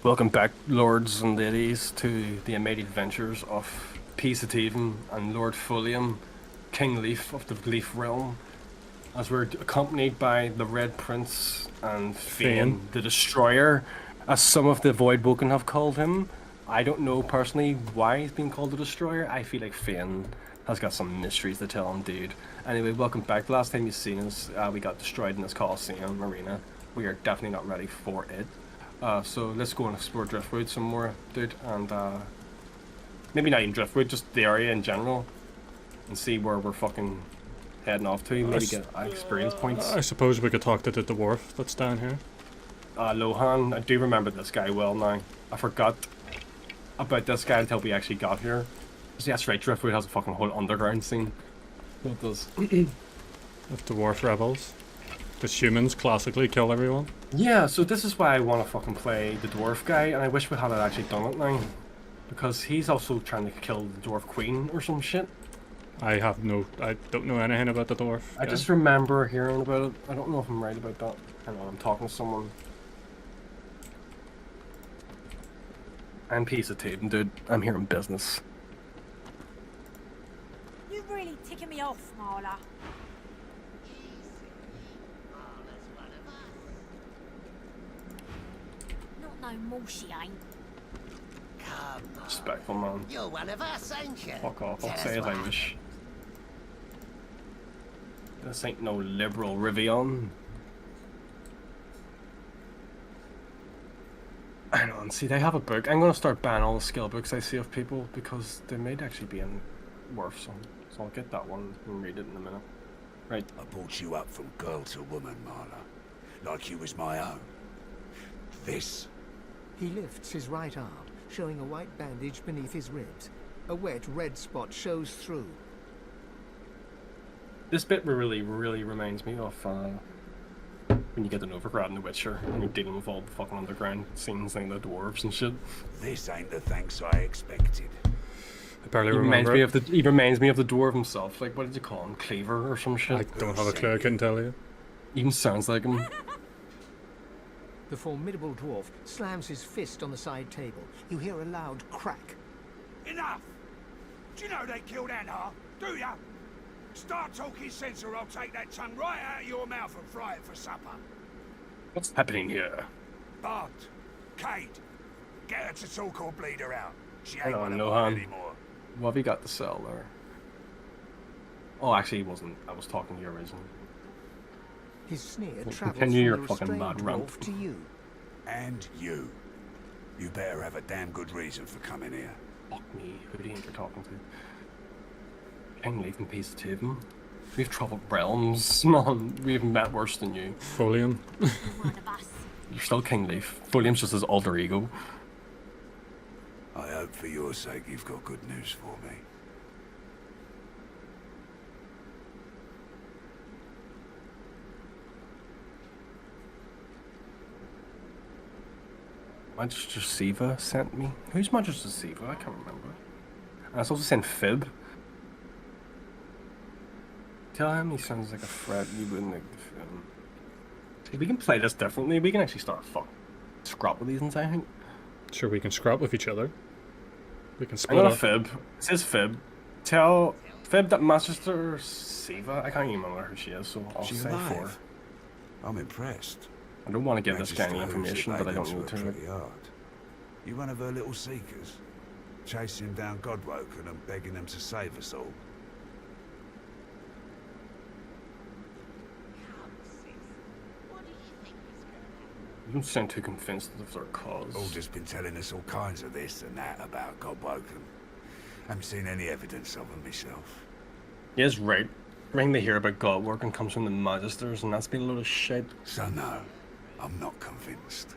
Welcome back, lords and ladies, to the amazing adventures of Peacehaven and Lord Fulliam, Kingleaf of the Leaf Realm, as we're accompanied by the Red Prince and Fane. Fane, the Destroyer, as some of the Voidwoken have called him. I don't know personally why he's being called the Destroyer. I feel like Fane has got some mysteries to tell him, dude. Anyway, welcome back. The last time you've seen us, we got destroyed in this Coliseum arena. We are definitely not ready for it. So let's go and explore Driftwood some more, dude, and maybe not even Driftwood, just the area in general, and see where we're fucking heading off to. Maybe get experience points. I suppose we could talk to the dwarf that's down here. Lohan, I do remember this guy well now. I forgot about this guy until we actually got here. See, that's right, Driftwood has a fucking whole underground scene. It does. Of dwarf rebels. Because humans classically kill everyone. Yeah, so this is why I want to fucking play the dwarf guy, and I wish we had actually done it now. Because he's also trying to kill the dwarf queen or some shit. I don't know anything about the dwarf. I just remember hearing about it. I don't know if I'm right about that. Hang on, I'm talking to someone. I'm Peacehaven, dude. I'm here in business. You really ticking me off, Marla. Not no more she ain't. Come on. Respectful, man. You're one of us, ain't you? Fuck off. I'll Tell say us as I what wish. This ain't no liberal Rivian. Hang on, see, they have a book. I'm going to start banning all the skill books I see of people because they might actually be worth some. So I'll get that one and read it in a minute. Right. I brought you up from girl to woman, Marla. Like you was my own. This? He lifts his right arm, showing a white bandage beneath his ribs. A wet red spot shows through. This bit really reminds me of when you get an overgrad in The Witcher and you're dealing with all the fucking underground scenes like the dwarves and shit. This ain't the thanks I expected. I barely remember. He reminds me of the dwarf himself. Like, what did you call him? Cleaver or some shit? I don't have a clue, I couldn't tell you. Even sounds like him. The formidable dwarf slams his fist on the side table. You hear a loud crack. Enough! Do you know they killed Anna? Do ya? Start talking sense or I'll take that tongue right out of your mouth and fry it for supper. What's happening here? Bart, Kate, get her to talk or bleed her out. She Hang ain't on, one of no, mine Han. anymore. What have you got to sell there? Oh, actually, he wasn't. I was talking to you originally. His sneer Well, travels continue your from the fucking restrained mad rant. dwarf to you. And you. You better have a damn good reason for coming here. Fuck me. Who do you think you're talking to? Kingleaf and Peacehaven. We've travelled realms, man. We've met worse than you. Folium. You're one of us. You're still Kingleaf. Fulliam's just his alter ego. I hope for your sake you've got good news for me. Magister Siva sent me. Who's Magister Siva? I can't remember. And I was also sent Fib. Tell him he sounds like a threat. You wouldn't like the film. See, we can play this differently. We can actually start scrap with these things, I think. Sure, we can scrap with each other. We can I'm split gonna up. Fib. It says Fib. Tell Fib that Magister Siva. I can't even remember who she is, so I'll She's say alive. 4. I'm impressed. I don't want to give this guy any Magister information, Who's but I don't to need her to. pretty hard. You one of her little seekers? Chasing down God.14 and begging them to save us all? You don't sound too convinced of their cause. All just been telling us all kinds of this and that about God.14. Haven't seen any evidence of them myself. He is right. Everything they hear about God working comes from the Magisters, and that's been a load of shit. So no, I'm not convinced.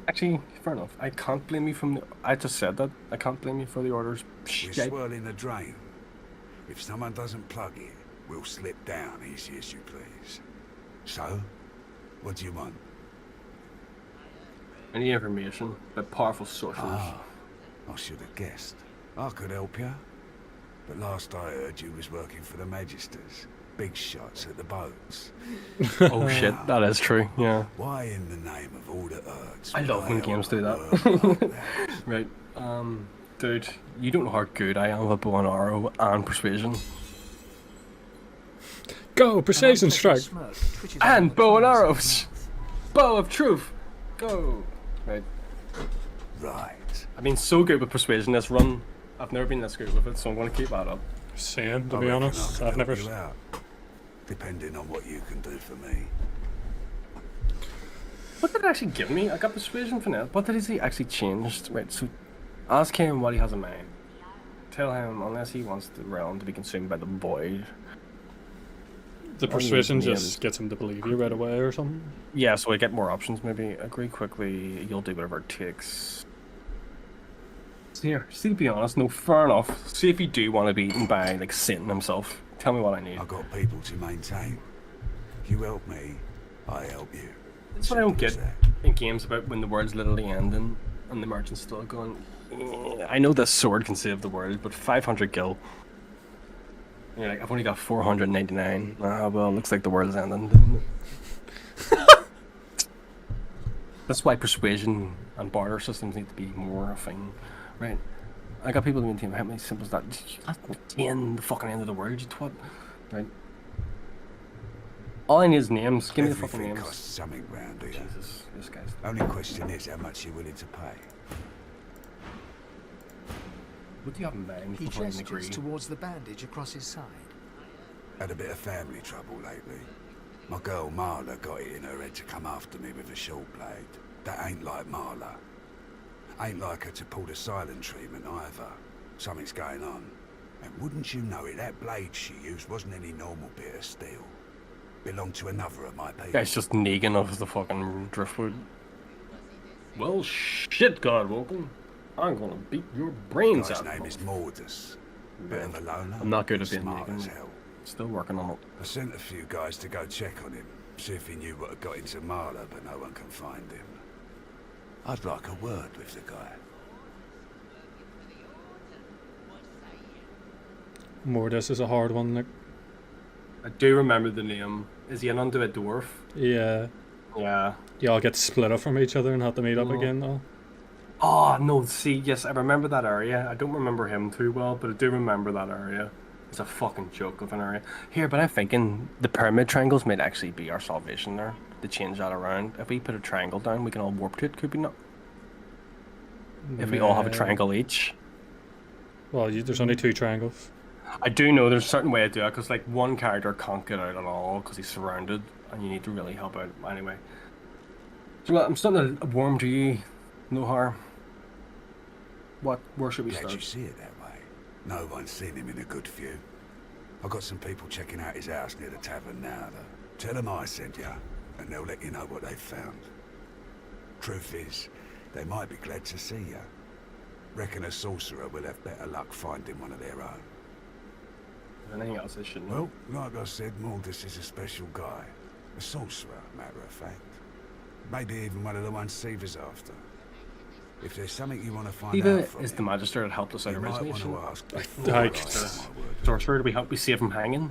Actually, fair enough. I can't blame you from the... I just said that. I can't blame you for the orders. We're Shit. swirling the drain. If someone doesn't plug it, we'll slip down easy as you please. So, what do you want? Any information about powerful sorcerers. Ah, I should have guessed. I could help you. But last I heard, you was working for the Magisters. big shots at the boats. Oh shit, that is true. Yeah. Why in the name of all the earths? I would love when help games a do world that. like that? Right. Dude, you don't know how good I am with a bow and arrow and persuasion. Go, An precision unpleasant strike. smirk twitches And around the bow and corners of his arrows. mouth. Bow of truth. Go. Right. Right. I've been so good with persuasion this run. I've never been this good with it, so I'm going to keep that up. Same, to I be reckon honest. I I've can never. help you out, depending on what you can do for me. What did it actually give me? I got persuasion for now. What did he actually changed? Right, so ask him what he has in mind. Tell him unless he wants the realm to be consumed by the void. The persuasion just gets him to believe you right away or something. Yeah, so I get more options maybe. Agree quickly, you'll do whatever it takes. So here, see, to be honest, no, fair enough. See if you do want to be eaten by, like, Satan himself. Tell me what I need. I've got people to maintain. You help me, I help you. That's what I don't Simple get as that. in games about when the world's literally ending and the merchant's still going, I know this sword can save the world, but 500 gil. And you're like, I've only got 499. Ah, well, looks like the world's ending. Doesn't it? That's why persuasion and barter systems need to be more a thing. Right. I got people doing team. How many simple as that? That's in the fucking end of the world, you twat. Right. All I need is names. Give me the fucking Everything names. costs something round here. Jesus, this guy's. Only question is how much you're willing to pay. What do you have in mind He before I agree? gestures towards the bandage across his side. Had a bit of family trouble lately. My girl Marla got it in her head to come after me with a short blade. That ain't like Marla. Ain't like her to pull the silent treatment either. Something's going on. And wouldn't you know it, that blade she used wasn't any normal bit of steel. Belonged to another of my people. Guy's just Negan of the fucking driftwood. Well, shit, God.14. I'm gonna beat your brains Guy's out. name is Mordus. Bit of a loner. I'm not good at being smart as Negan. hell. Still working on it. I sent a few guys to go check on him, see if he knew what had got into Marla, but no one can find him. I'd like a word with the guy. Mordus is a hard one. Like, I do remember the name. Is he an undead dwarf? yeah, Yeah. you all get split up from each other and have to meet up Oh. again though. Oh, no, see, yes, I remember that area. I don't remember him too well, but I do remember that area. It's a fucking joke of an area. Here, but I'm thinking the pyramid triangles might actually be our salvation there. To change that around. If we put a triangle down, we can all warp to it, could we not? If we all have a triangle each. Well, there's only 2 triangles. I do know there's a certain way to do it, because like one character can't get out at all because he's surrounded, and you need to really help out anyway. So I'm starting to warm to you, Lohar. Where should we Glad start? you see it that way. No one's seen him in a good view. I've got some people checking out his house near the tavern now. Tell them I sent you, and they'll let you know what they've found. Truth is, they might be glad to see you. Reckon a sorcerer will have better luck finding one of their own. Anything else I should know? Well, like I said, Mordus is a special guy. A sorcerer, matter of fact. Maybe even one of the ones Siva's after. If there's something you want to find out Siva from is the him, magister that helped us out you of might want Resolution. to ask I before I think- say my word. Sorcerer, do we help we save him hanging?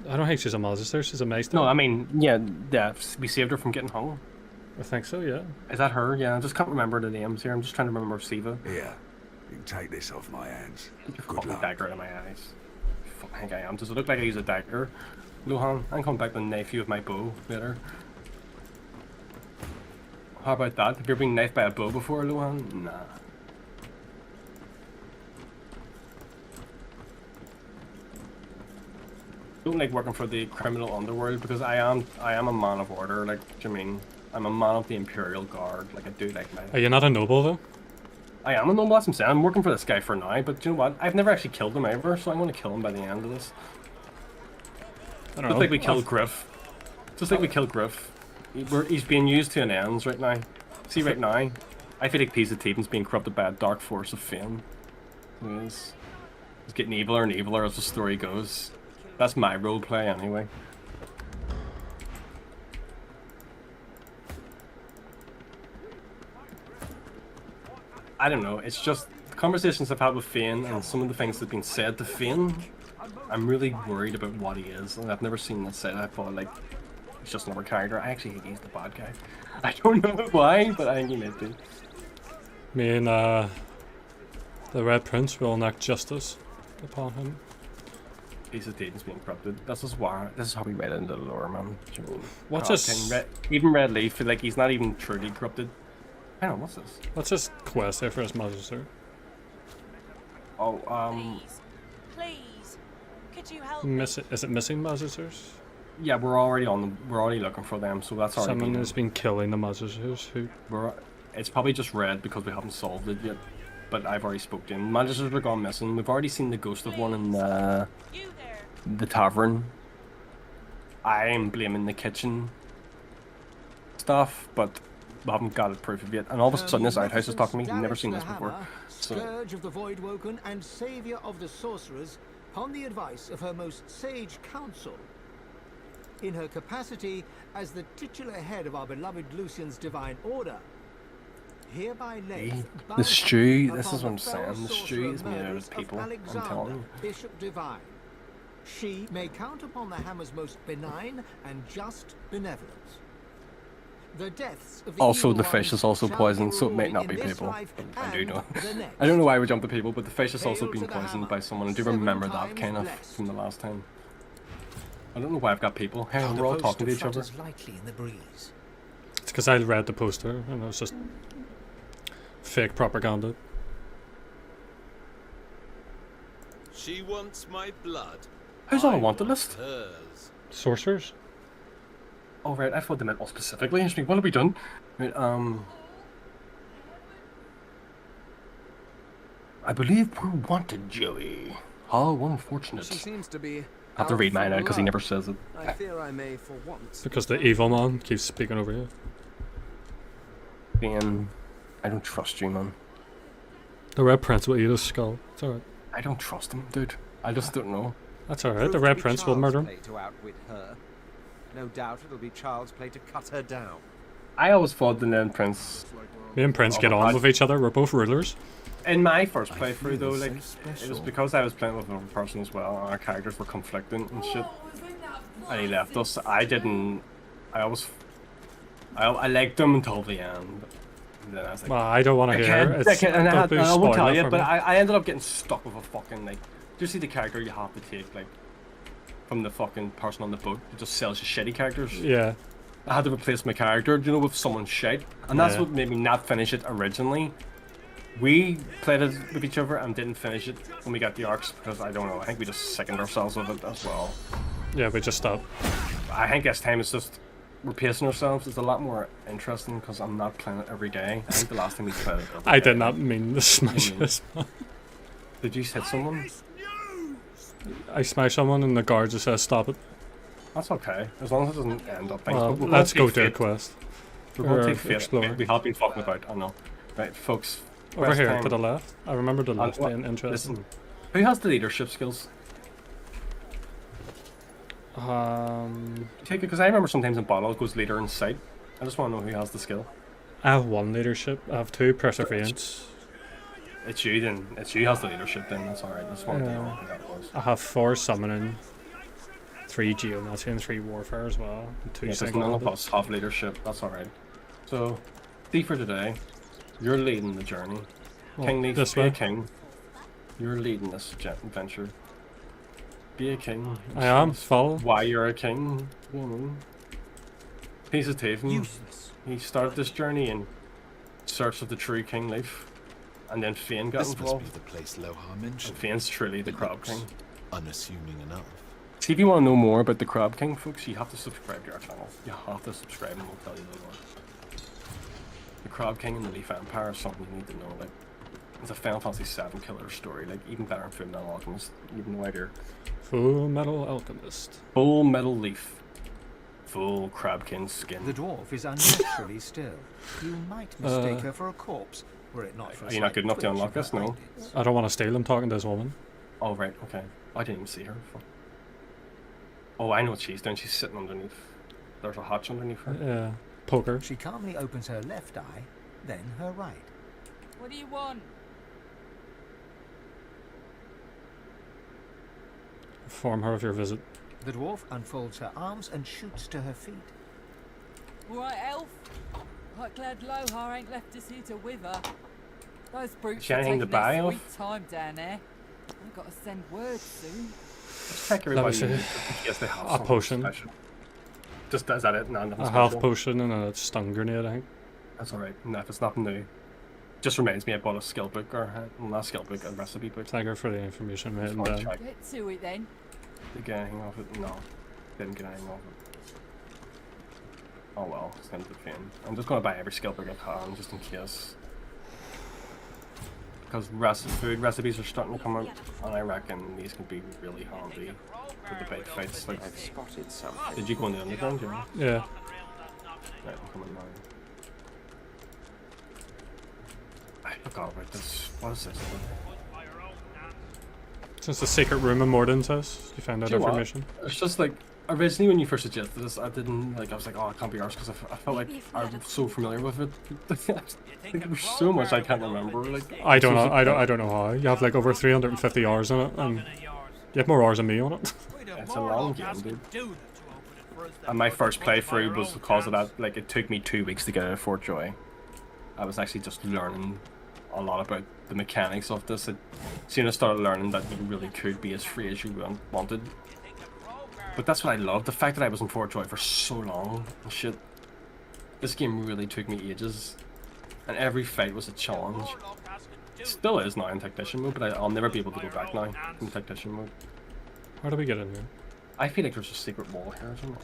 I don't think she's a magister, she's a maester. No, I mean, yeah, we saved her from getting hung. I think so, yeah. Is that her? Yeah, I just can't remember the names here. I'm just trying to remember Siva. Here, you can take this off my hands. Get your Good fucking luck. dagger out of my eyes. Fuck, I think I am. Does it look like I use a dagger? Lohan, I'm coming back to knife you with my bow later. How about that? Have you ever been knifed by a bow before, Lohan? Nah. Don't like working for the criminal underworld because I am a man of order. Like, what do you mean? I'm a man of the Imperial Guard. Like, I do like my. Are you not a noble though? I am a noble, that's what I'm saying. I'm working for this guy for now, but you know what? I've never actually killed him ever, so I'm going to kill him by the end of this. I don't Just know. like we killed Griff. Just like we killed Griff. He's being used to an ends right now. See, right now, I feel like Peaspod's being corrupted by a dark force of fame. He is. He's getting eviler and eviler as the story goes. That's my roleplay anyway. I don't know, it's just the conversations I've had with Fane and some of the things that have been said to Fane I'm really worried about what he is. And I've never seen this set. I thought like he's just another character. I actually think he's the bad guy. I don't know why, but I think he might be. Me and the Red Prince will enact justice upon him. Piece of Dayton's being corrupted. This is how we read it into the lore, man. Do you know? What's God, this? Even Red Leaf, like he's not even truly corrupted. I don't know, what's this? What's this quest there for his magister? Oh, Please. Could you help me? Is it missing magisters? yeah, we're already on them. We're already looking for them, so that's already Someone been, has been killing the magisters who... it's probably just red because we haven't solved it yet. But I've already spoke to him. Magisters are gone missing. We've already seen the ghost of one in You there. the tavern. I'm blaming the kitchen stuff, but we haven't got it proof of yet. And all of a sudden, this outhouse is talking to me. I've never seen this before. So, Scourge of the Voidwoken and Saviour of the Sorcerers, upon the advice of her most sage council. In her capacity as the titular head of our beloved Lucian's divine order, hereby lays the stew, this upon is what I'm the fell saying, the stew sorcerer is made out murders of people, I'm Alexander, telling you. Bishop Divine. She may count upon the hammer's most benign and just benevolence. The deaths of the Also, evil the fish ones is also shall poisoned, be so it might ruled not in be this people. life I do and know. the next. I don't know why we jumped to people, but the fish has also Hail been to the poisoned hammer, by someone. I do 7 remember that times kind of blessed. from the last time. I don't know why I've got people. Hey, we're all talking to each other. Lightly in the breeze. It's because I read the poster and it was just fake propaganda. She wants my blood. Who's on a wanted list? Hers. Sorcerers? Oh, right, I thought they meant all specifically. What have we done? Right, I believe we're wanted, Joey. How unfortunate. She seems to be. I have to read mine out because he never says it. I fear I may for once. Because the evil man keeps speaking over you. Dan, I don't trust you, man. The Red Prince will eat his skull. It's alright. I don't trust him, dude. I just don't know. That's alright. The Red Prince will murder him. To outwit her. No doubt it'll be child's play to cut her down. I always thought the Ned Prince. Me and Prince Oh get my on God. with each other. We're both rulers. In my first I playthrough, feel though, so like it was special. because I was playing with another person as well, and our characters were conflicting and shit. And he left us. I didn't. I liked him until the end. And then I was like, Well, I don't want to hear. I It's, can't, and don't be I won't tell spoiler you, for but me. I ended up getting stuck with a fucking like. Do you see the character you have to take like from the fucking person on the boat who just sells you shitty characters? Yeah. I had to replace my character, you know, with someone shite, and that's Yeah. what made me not finish it originally. We played it with each other and didn't finish it when we got the arcs because I don't know. I think we just sickened ourselves of it as well. Yeah, we just stopped. I think this time it's just we're pacing ourselves. It's a lot more interesting because I'm not playing it every day. I think the last time we played it. I did not mean to smash this. Did you hit someone? I smashed someone and the guard just says stop it. That's okay, as long as it doesn't end up things. Well, But we're let's gonna go take to a fate. quest. We're going or to take fate. explore. We have been fucking about, I know. Right, folks. Over quest here time. to the left. I remember the left what- being interesting. Listen, who has the leadership skills? Take it, because I remember sometimes in battle it goes leader in sight. I just want to know who has the skill. I have 1 leadership. I have 2 perseverance. It's you then. It's you who has the leadership then. That's alright. That's what I know who that was. I have 4 summoning, 3 geomancy, and 3 warfare as well. And 2 Yeah, because single none of handed. us have leadership. That's alright. So, see for today, you're leading the journey. Well, Kingleaf, this be a way. king. You're leading this adventure. Be a king. I am. Follow. Why you're a king, you know. Piece of Taven. Useless. He started this journey in search of the true Kingleaf, and then Fane got This must be involved. the place Lohar And mentioned. Fane's truly the It Crab looks King. Unassuming enough. See, if you want to know more about the Crab King, folks, you have to subscribe to our channel. You have to subscribe and we'll tell you the more. The Crab King and the Leaf Empire is something you need to know. Like, it's a Final Fantasy VII killer story. Like, even better than Fullmetal Alchemist. You have no idea. Full Metal Alchemist. Full Metal Leaf. Full Crab King skin. The dwarf is unnaturally still. You might mistake her for a corpse, were it not for a Are you not slight good enough to twitch unlock of her this? No. eyelids. I don't want to steal. I'm talking to this woman. Oh, right, okay. I didn't even see her. Fuck. Oh, I know what she's doing. She's sitting underneath. There's a hatch underneath her. Yeah. Poker. She calmly opens her left eye, then her right. What do you want? Inform her of your visit. The dwarf unfolds her arms and shoots to her feet. All right, elf. Quite glad Lohar ain't left us here to wither. Those brutes She are anything taking to buy, their elf? sweet time down there. I've got to send word soon. Let's check everybody. see. In case they have A something potion. special. Just is that it? No, nothing A special. health potion and a stun grenade, I think. That's alright. No, if it's nothing new. Just reminds me I bought a skill book, or not a skill book, a recipe book. Thank her for the information, mate. Just And wanted to check. Get to it then. Did you get anything off it? No. Didn't get anything off it. Oh well, it's going to be fine. I'm just going to buy every skill book I can, just in case. Because food recipes are starting to come out, and I reckon these can be really handy for the big fights. Like, I've spotted something. did you go in the underground, Jerry? yeah. Right, I'm coming now. I forgot about this. What is this? Since the secret room in Morden's house, you found out Do you know what? information. It's just like, originally when you first suggested this, I didn't, like, I was like, oh, it can't be ours, because I felt like I'm so familiar with it. Like, there's so much I can't remember. Like, I don't know. I don't know how. You have like over 350 hours in it, and you have more hours than me on it. It's a long game, dude. And my first playthrough was because of that. Like, it took me 2 weeks to get out of Fort Joy. I was actually just learning a lot about the mechanics of this. As soon as I started learning that you really could be as free as you wanted. But that's what I love, the fact that I was in Fort Joy for so long and shit. This game really took me ages. And every fight was a challenge. It still is now in Technician mode, but I'll never be able to go back now in Technician mode. How do we get in here? I feel like there's a secret wall here or something.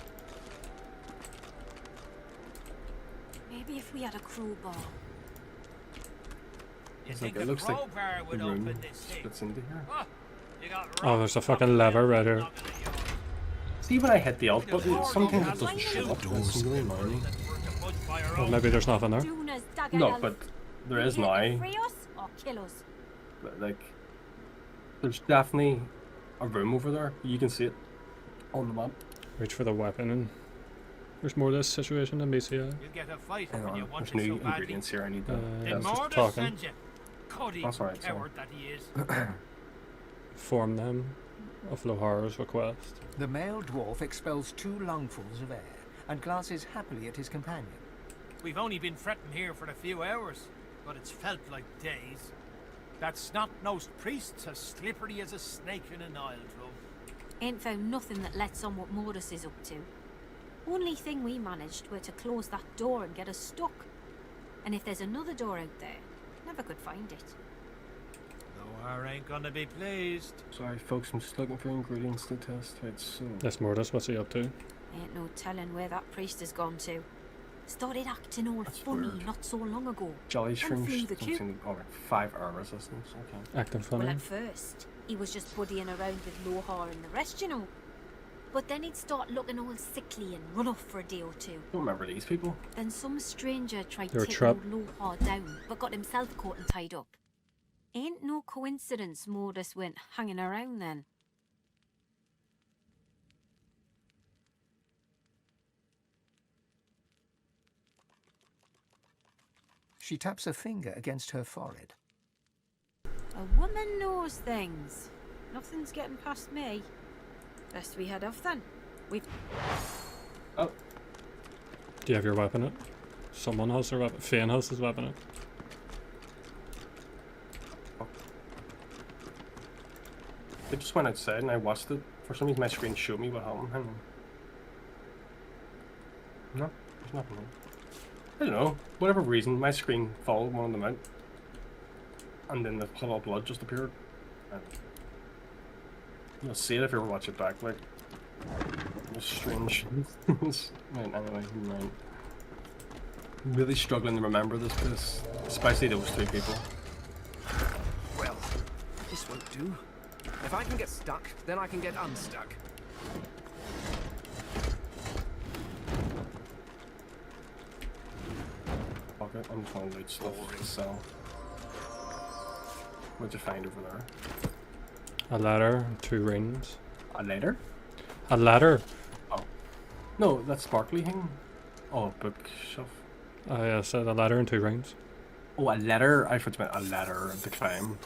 Maybe if we had a crowbar. It's like, it looks like the room splits into here. Oh, there's a fucking lever right here. See, when I hit the alt button, sometimes it doesn't show up. It's really annoying. Well, maybe there's nothing there. No, but there is now. Free us or kill us. Like, there's definitely a room over there. You can see it on the map. Reach for the weapon, and there's more to this situation than BCI. You get a fight Hang when you on, want there's it new so badly. ingredients here. I need that. Did That's just Mordor talking. send you? Cuddy That's alright, sorry. coward that he is. Inform them of Lohar's request. The male dwarf expels 2 lungfuls of air and glances happily at his companion. We've only been fretting here for a few hours, but it's felt like days. That snot-nosed priest's as slippery as a snake in an oil drum. Ain't found nothing that lets on what Mordus is up to. Only thing we managed were to close that door and get us stuck. And if there's another door out there, never could find it. Lohar ain't gonna be pleased. Sorry, folks, I'm just looking for ingredients to test. Right, so. Yes, Mordus, what's he up to? Ain't no telling where that priest has gone to. Started acting all That's funny weird. not so long ago. Jolly And flew shrimp. the coop. Oh, 5 hour resistance. Okay. Acting funny. Well, at first, he was just buddying around with Lohar and the rest, you know. But then he'd start looking all sickly and run off for a day or two. Don't remember these people. Then some stranger tried They were taking trapped. old Lohar down, but got himself caught and tied up. Ain't no coincidence Mordus went hanging around then. She taps a finger against her forehead. A woman knows things. Nothing's getting past me. Best we head off then. We've... Oh, Do you have your weapon out? Someone has their weapon. Fane has his weapon out. they just went outside and I watched it. For some reason, my screen showed me what happened. Hang on. No, there's nothing. I don't know. Whatever reason, my screen followed one of them out, and then the puddle of blood just appeared. You'll see it if you ever watch it back. Like, it's strange. Right, anyway, right. Really struggling to remember this, especially those 3 people. Well, this won't do. If I can get stuck, then I can get unstuck. Fuck it, I'm just gonna loot stuff to sell. What'd you find over there? A ladder, 2 rings. A ladder? A ladder? Oh. No, that sparkly thing? Oh, bookshelf. Oh yeah, I said a ladder and 2 rings. Oh, a ladder? I thought you meant a ladder to climb.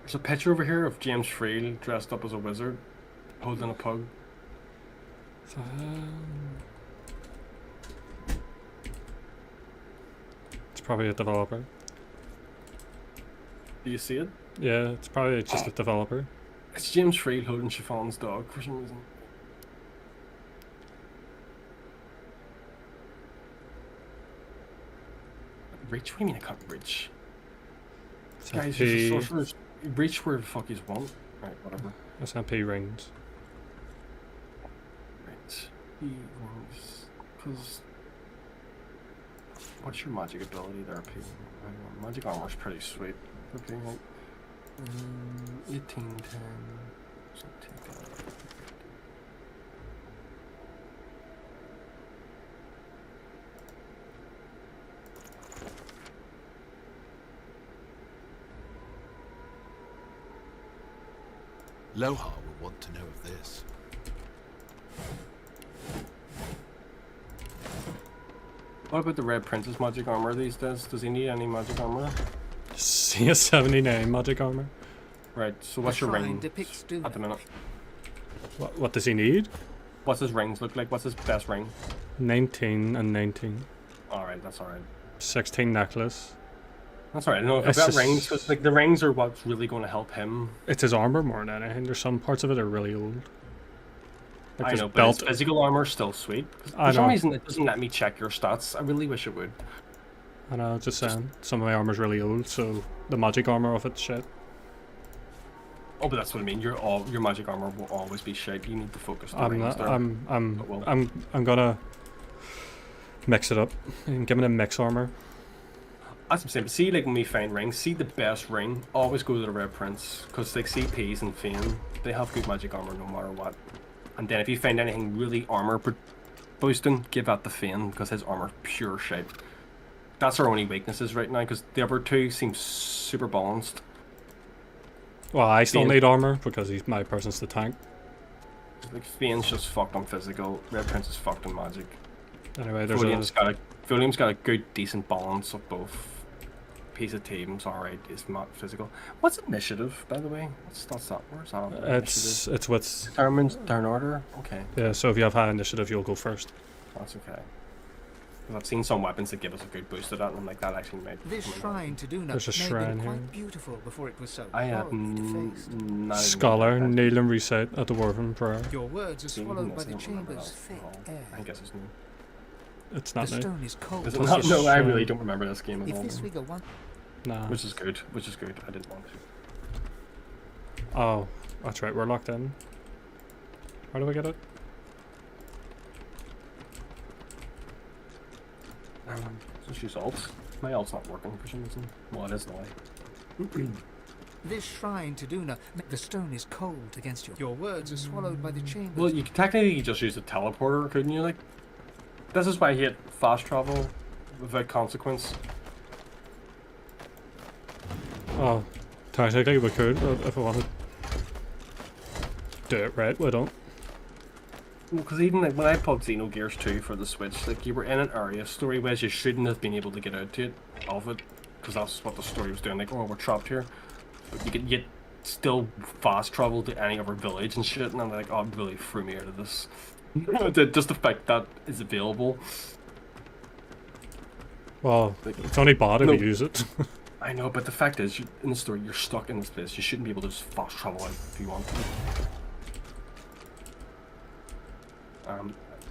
There's a picture over here of James Freel dressed up as a wizard, holding a pug. It's probably a developer. Do you see it? Yeah, it's probably just a developer. It's James Freel holding Chiffon's dog for some reason. Reach? What do you mean I can't reach? Guys, you're just sorcerers. Reach where the fuck you want. Right, whatever. SMP rings. Right. Rings. Because. What's your magic ability there, P? Magic armor's pretty sweet. Okay, right. 1810. So take that. Lohar will want to know of this. What about the Red Prince's magic armor these days? Does he need any magic armor? He has 79 magic armor. Right, so what's your ring at the minute? What does he need? What's his rings look like? What's his best ring? 19 and 19. Alright, that's alright. 16 necklace. That's alright. No, It's about just- rings, because like the rings are what's really going to help him. It's his armor more than anything. There's some parts of it are really old. Like I his know, but belt. his physical armor is still sweet. I For some know. reason, it doesn't let me check your stats. I really wish it would. I know, just saying. Some of my armor's really old, so the magic armor of it's shit. Oh, but that's what I mean. Your magic armor will always be shit. You need to focus the rings there. I'm gonna mix it up and give it a mix armor. That's what I'm saying. But see, like when we find rings, see the best ring. Always go to the Red Prince, because like CPs and Fane, they have good magic armor no matter what. And then if you find anything really armor boosting, give that to Fane, because his armor pure shit. That's our only weaknesses right now, because the other two seem super balanced. Well, I still Fane- need armor because my person's the tank. Like Fane's just fucked on physical. Red Prince is fucked on magic. Anyway, there's William's got a good, decent balance of both. Piece of team's alright. Is not physical. What's initiative, by the way? What's that? Where's that? It's what's determines turn order. Okay. Yeah, so if you have high initiative, you'll go first. That's okay. 'Cause I've seen some weapons that give us a good boost to that, and I'm like, that actually might. This shrine to Duna There's a may have shrine been here. quite beautiful before it was so I have horribly defaced. not Scholar, kneel and reset at the Dwarven Prayer. Your words are swallowed by the I don't remember chamber's that thick at all. air. I guess it's new. It's not The new. stone is cold. Is it What's not? the No, I shrine? really don't remember this game at If all. this figure wants Nah. Which is good. Which is good. I didn't want to. Oh, that's right, we're locked in. How do we get it? Just use alt. My alt's not working for some reason. Well, it is now. this shrine to Duna, the stone is cold against your words are swallowed by the chamber's. Well, you could technically just use a teleporter, couldn't you? Like, this is why I hate fast travel without consequence. Oh, technically we could if we wanted. Do it right, we don't. Because even like when I played Xenogears 2 for the Switch, like you were in an area story-wise you shouldn't have been able to get out to it, of it, because that's what the story was doing. Like, oh, we're trapped here, but you could yet still fast travel to any other village and shit. And I'm like, oh, it really threw me out of this. Just the fact that is available. Well, Like, it's only bad if no. you use it. I know, but the fact is, in the story, you're stuck in this place. You shouldn't be able to just fast travel out if you want to.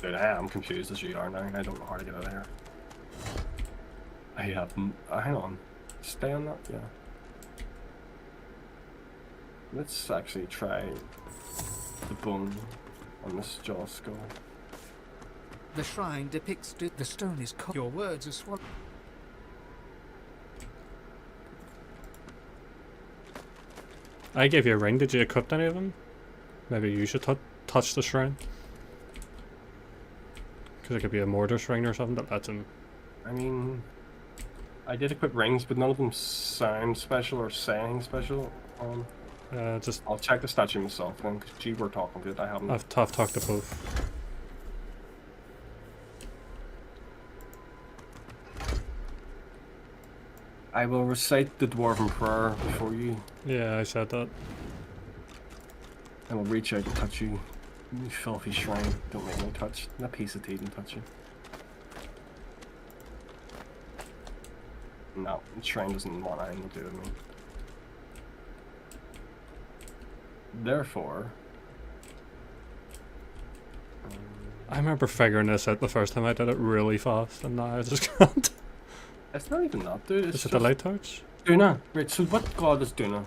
Dude, I am confused as you are now. I don't know how to get out of here. I have. Hang on. Stay on that? Yeah. Let's actually try the bone on this jaw skull. The shrine depicts the stone is cold. Your words are swallowed. I gave you a ring, did you equip any of them? Maybe you should touch the shrine. Because it could be a Mortis ring or something that lets him. I mean, I did equip rings, but none of them sound special or say anything special. Just I'll check the statue myself then, because you were talking to it. I haven't. I've talked to both. I will recite the dwarven prayer before you. Yeah, I said that. I will reach out and touch you. You filthy shrine. Don't make me touch. That piece of teeth and touch you. No, the shrine doesn't want anything to do with me. Therefore... I remember figuring this out the first time I did it really fast, and now I just can't. It's not even that, dude. It's Is it the light torch? Duna. Right, so what god is Duna?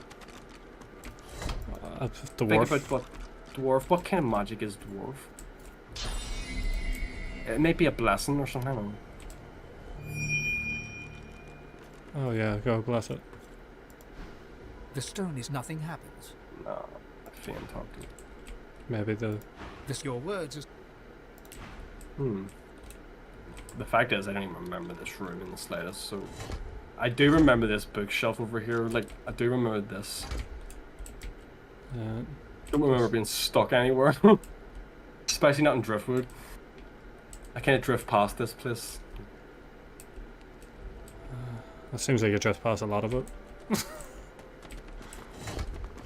Dwarf. Think about what dwarf. What kind of magic is dwarf? It may be a blessing or something. I don't know. Oh yeah, go bless it. The stone is nothing happens. No, I can't talk to you. Maybe the... This your words is... The fact is, I don't even remember this room in the slightest, so... I do remember this bookshelf over here, like, I do remember this. Don't remember being stuck anywhere. Especially not in Driftwood. I can't drift past this place. It seems like you drift past a lot of it.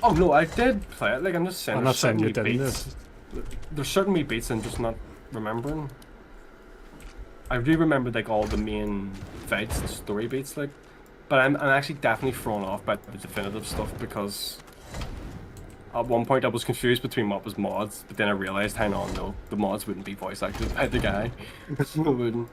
Oh no, I did play it, like, I'm just saying. I'm not saying you didn't. There's certain wee beats I'm just not remembering. I do remember like all the main fights and story beats, like, but I'm actually definitely thrown off by the definitive stuff because at one point I was confused between what was mods, but then I realized, hang on, no, the mods wouldn't be voice acted by the guy. It wouldn't.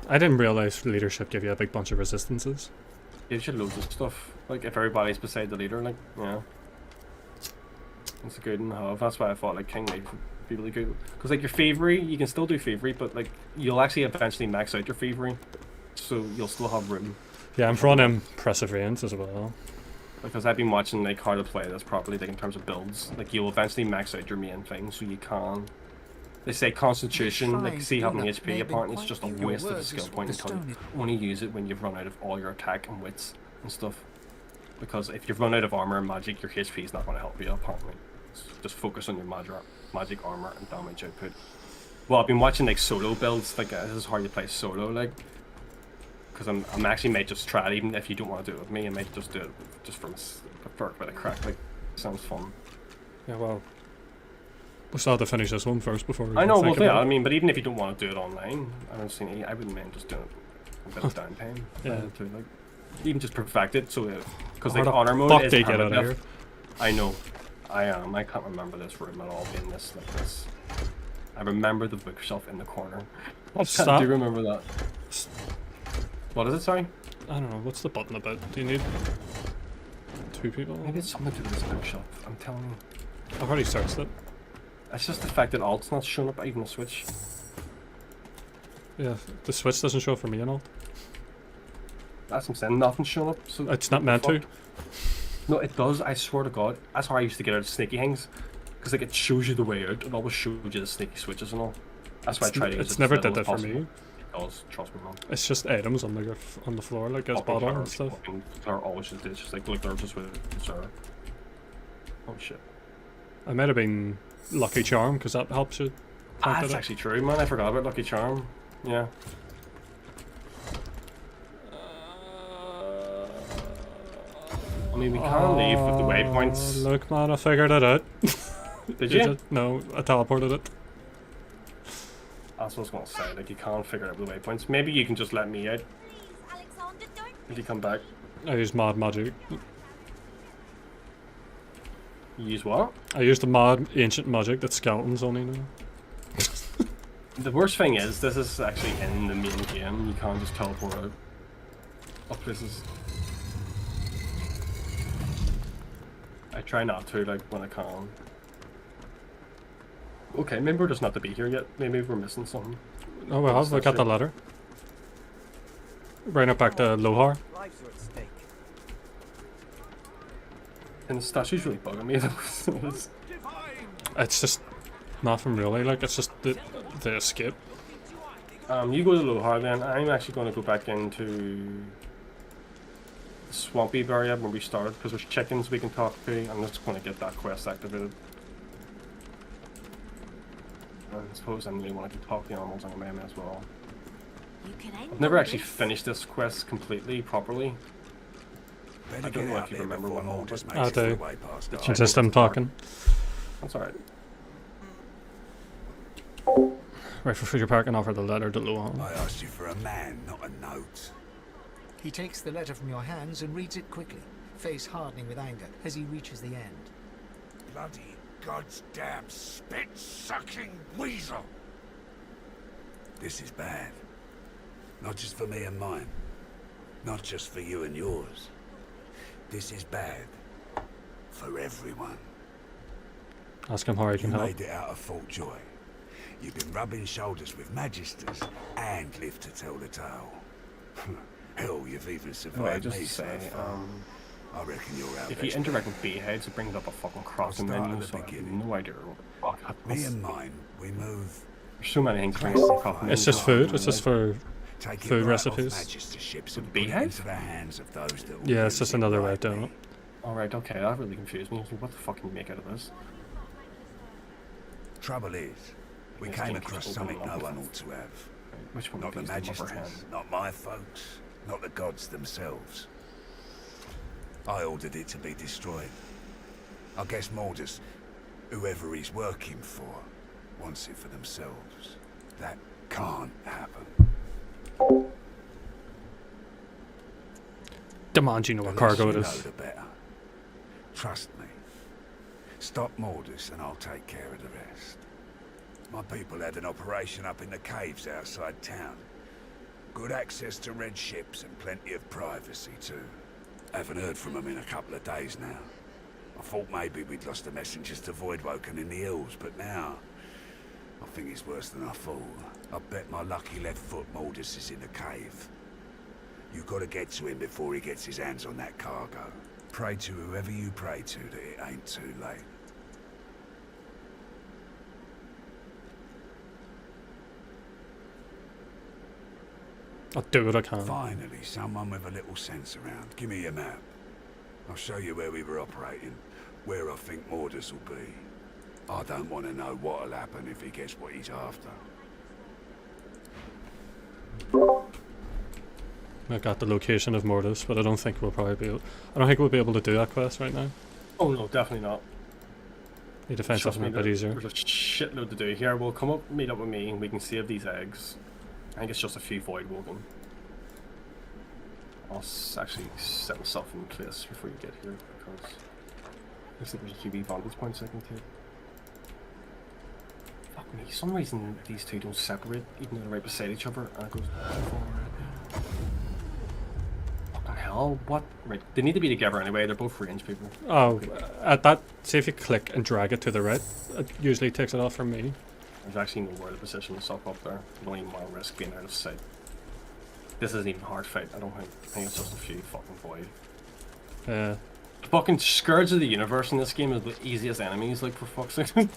I didn't realize leadership gave you a big bunch of resistances. Gives you loads of stuff. Like if everybody's beside the leader, like, yeah. It's a good one to have. That's why I thought like Kingleaf would be really good. Because like your thievery, you can still do thievery, but like you'll actually eventually max out your thievery. So you'll still have room. Yeah, I'm running Perseverance as well. Because I've been watching like how to play this properly, like in terms of builds. Like you'll eventually max out your main thing, so you can. They say concentration, like see how many HP apparently it's just a waste of a skill point until you only use it when you've run out of all your attack and wits and stuff. Because if you've run out of armor and magic, your HP is not going to help you apparently. So just focus on your magic armor and damage output. Well, I've been watching like solo builds, like this is how you play solo, like. Because I'm actually might just try it, even if you don't want to do it with me, I might just do it just for a bit of crack, like, sounds fun. Yeah, well, we still have to finish this one first before we I know, well, yeah, I mean, but even if you don't want to do it online, I wouldn't mind just doing a bit of downtime. Yeah. To, like, even just perfect it, so, because like, honor mode is get out of here. I know, I can't remember this room at all being this, like this. I remember the bookshelf in the corner. I do remember that. What is it, sorry? I don't know, what's the button about? Do you need 2 people? Maybe it's something to do with this bookshelf, I'm telling you. I've already searched it. It's just the fact that alt's not showing up even a switch. Yeah, the switch doesn't show up for me and all. That's what I'm saying, nothing's showing up. So it's not meant to. No, it does, I swear to God. That's how I used to get out of sneaky things. Because like it shows you the way out, it always shows you the sneaky switches and all. That's why I try to use it. It's never did that for me. Trust me, man. It's just items on the floor, like as bottle and stuff. They're always just, it's just like they're just with Zara. Oh shit. I might have been Lucky Charm because that helps you. That's actually true, man. I forgot about Lucky Charm. Yeah. I mean, we can't leave with the waypoints. Look, man, I figured it out. Did you? No, I teleported it. That's what I was going to say, like you can't figure out the waypoints. Maybe you can just let me out. If you come back. I used mod magic. You use what? I used the mod ancient magic that skeletons only know. The worst thing is, this is actually in the main game. You can't just teleport out of places. I try not to, like, when I can. Okay, maybe we're just not to be here yet. Maybe we're missing something. Oh well, we got the ladder. Bring it back to Lohar. And the statue's really bugging me though. It's just nothing really. Like it's just the escape. You go to Lohar then. I'm actually going to go back into the swampy area where we started because there's chickens we can talk to. I'm just going to get that quest activated. I suppose I really want to talk to the animals on the map as well. I've never actually finished this quest completely, properly. I don't know if you remember what all just I do. It's just I'm talking. That's alright. Right for Future Park and offer the letter to Luan. I asked you for a man, not a note. He takes the letter from your hands and reads it quickly, face hardening with anger as he reaches the end. Bloody God's damn spit-sucking weasel! This is bad. Not just for me and mine. Not just for you and yours. This is bad. For everyone. Ask him how he can help. You made it out of Fort Joy. You've been rubbing shoulders with magisters and lived to tell the tale. Hell, you've even survived me so far. I reckon you're out. If you interact with B-heads, it brings up a fucking crafting menu, so I have no idea what me and mine, we move. There's so many things. It's just food. It's just for food recipes. B-heads? Yeah, it's just another way of doing it. Alright, okay, that really confused me. What the fuck can you make out of this? Trouble is, we came across something no one ought to have. Which one? Not the magisters, not my folks, not the gods themselves. I ordered it to be destroyed. I guess Mordus, whoever he's working for, wants it for themselves. That can't happen. Demand you know what cargo it is. The better. Trust me. Stop Mordus and I'll take care of the rest. My people had an operation up in the caves outside town. Good access to red ships and plenty of privacy too. Haven't heard from them in a couple of days now. I thought maybe we'd lost the messengers to Voidwoken in the hills, but now I think it's worse than I thought. I bet my lucky left foot Mordus is in the cave. You've got to get to him before he gets his hands on that cargo. Pray to whoever you pray to that it ain't too late. I'll do what I can. Finally, someone with a little sense around. Give me your map. I'll show you where we were operating, where I think Mordus will be. I don't want to know what'll happen if he gets what he's after. I've got the location of Mordus, but I don't think we'll probably be able, I don't think we'll be able to do that quest right now. Oh no, definitely not. Need to find something a bit easier. There's a shitload to do here. We'll come up, meet up with me, and we can save these eggs. I think it's just a few Voidwoken. I'll actually set myself in place before you get here, because looks like there's a few wee vantage points I can take. Fuck me, for some reason these two don't separate, even though they're right beside each other, and it goes forward. Fucking hell, what? Right, they need to be together anyway, they're both range people. Oh, at that, see if you click and drag it to the right, it usually takes it off from me. There's actually nowhere to position yourself up there. You don't even want to risk being out of sight. This isn't even a hard fight, I don't think. I think it's just a few fucking void. Yeah. The fucking Scourge of the Universe in this game is the easiest enemies, like, for fuck's sake.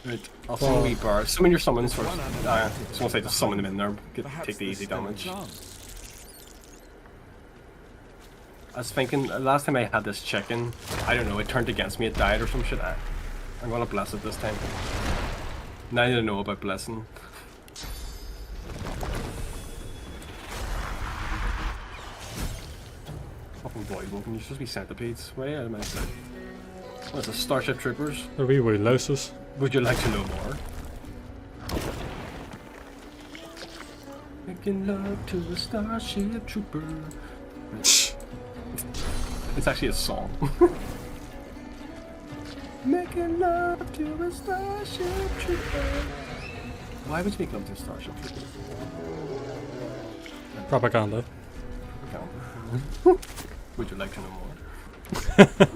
Right, I'll summon wee birds. Summon your summons first. I just want to say, just summon them in there, take the easy damage. I was thinking, last time I had this chicken, I don't know, it turned against me, it died or some shit. I'm gonna bless it this time. Now I know about blessing. Fucking Voidwoken, you're supposed to be centipedes. Why am I saying? What's this, Starship Troopers? Are we louses? Would you like to know more? Making love to a Starship Trooper. It's actually a song. Making love to a Starship Trooper. Why would you make love to a Starship Trooper? Propaganda. Would you like to know more?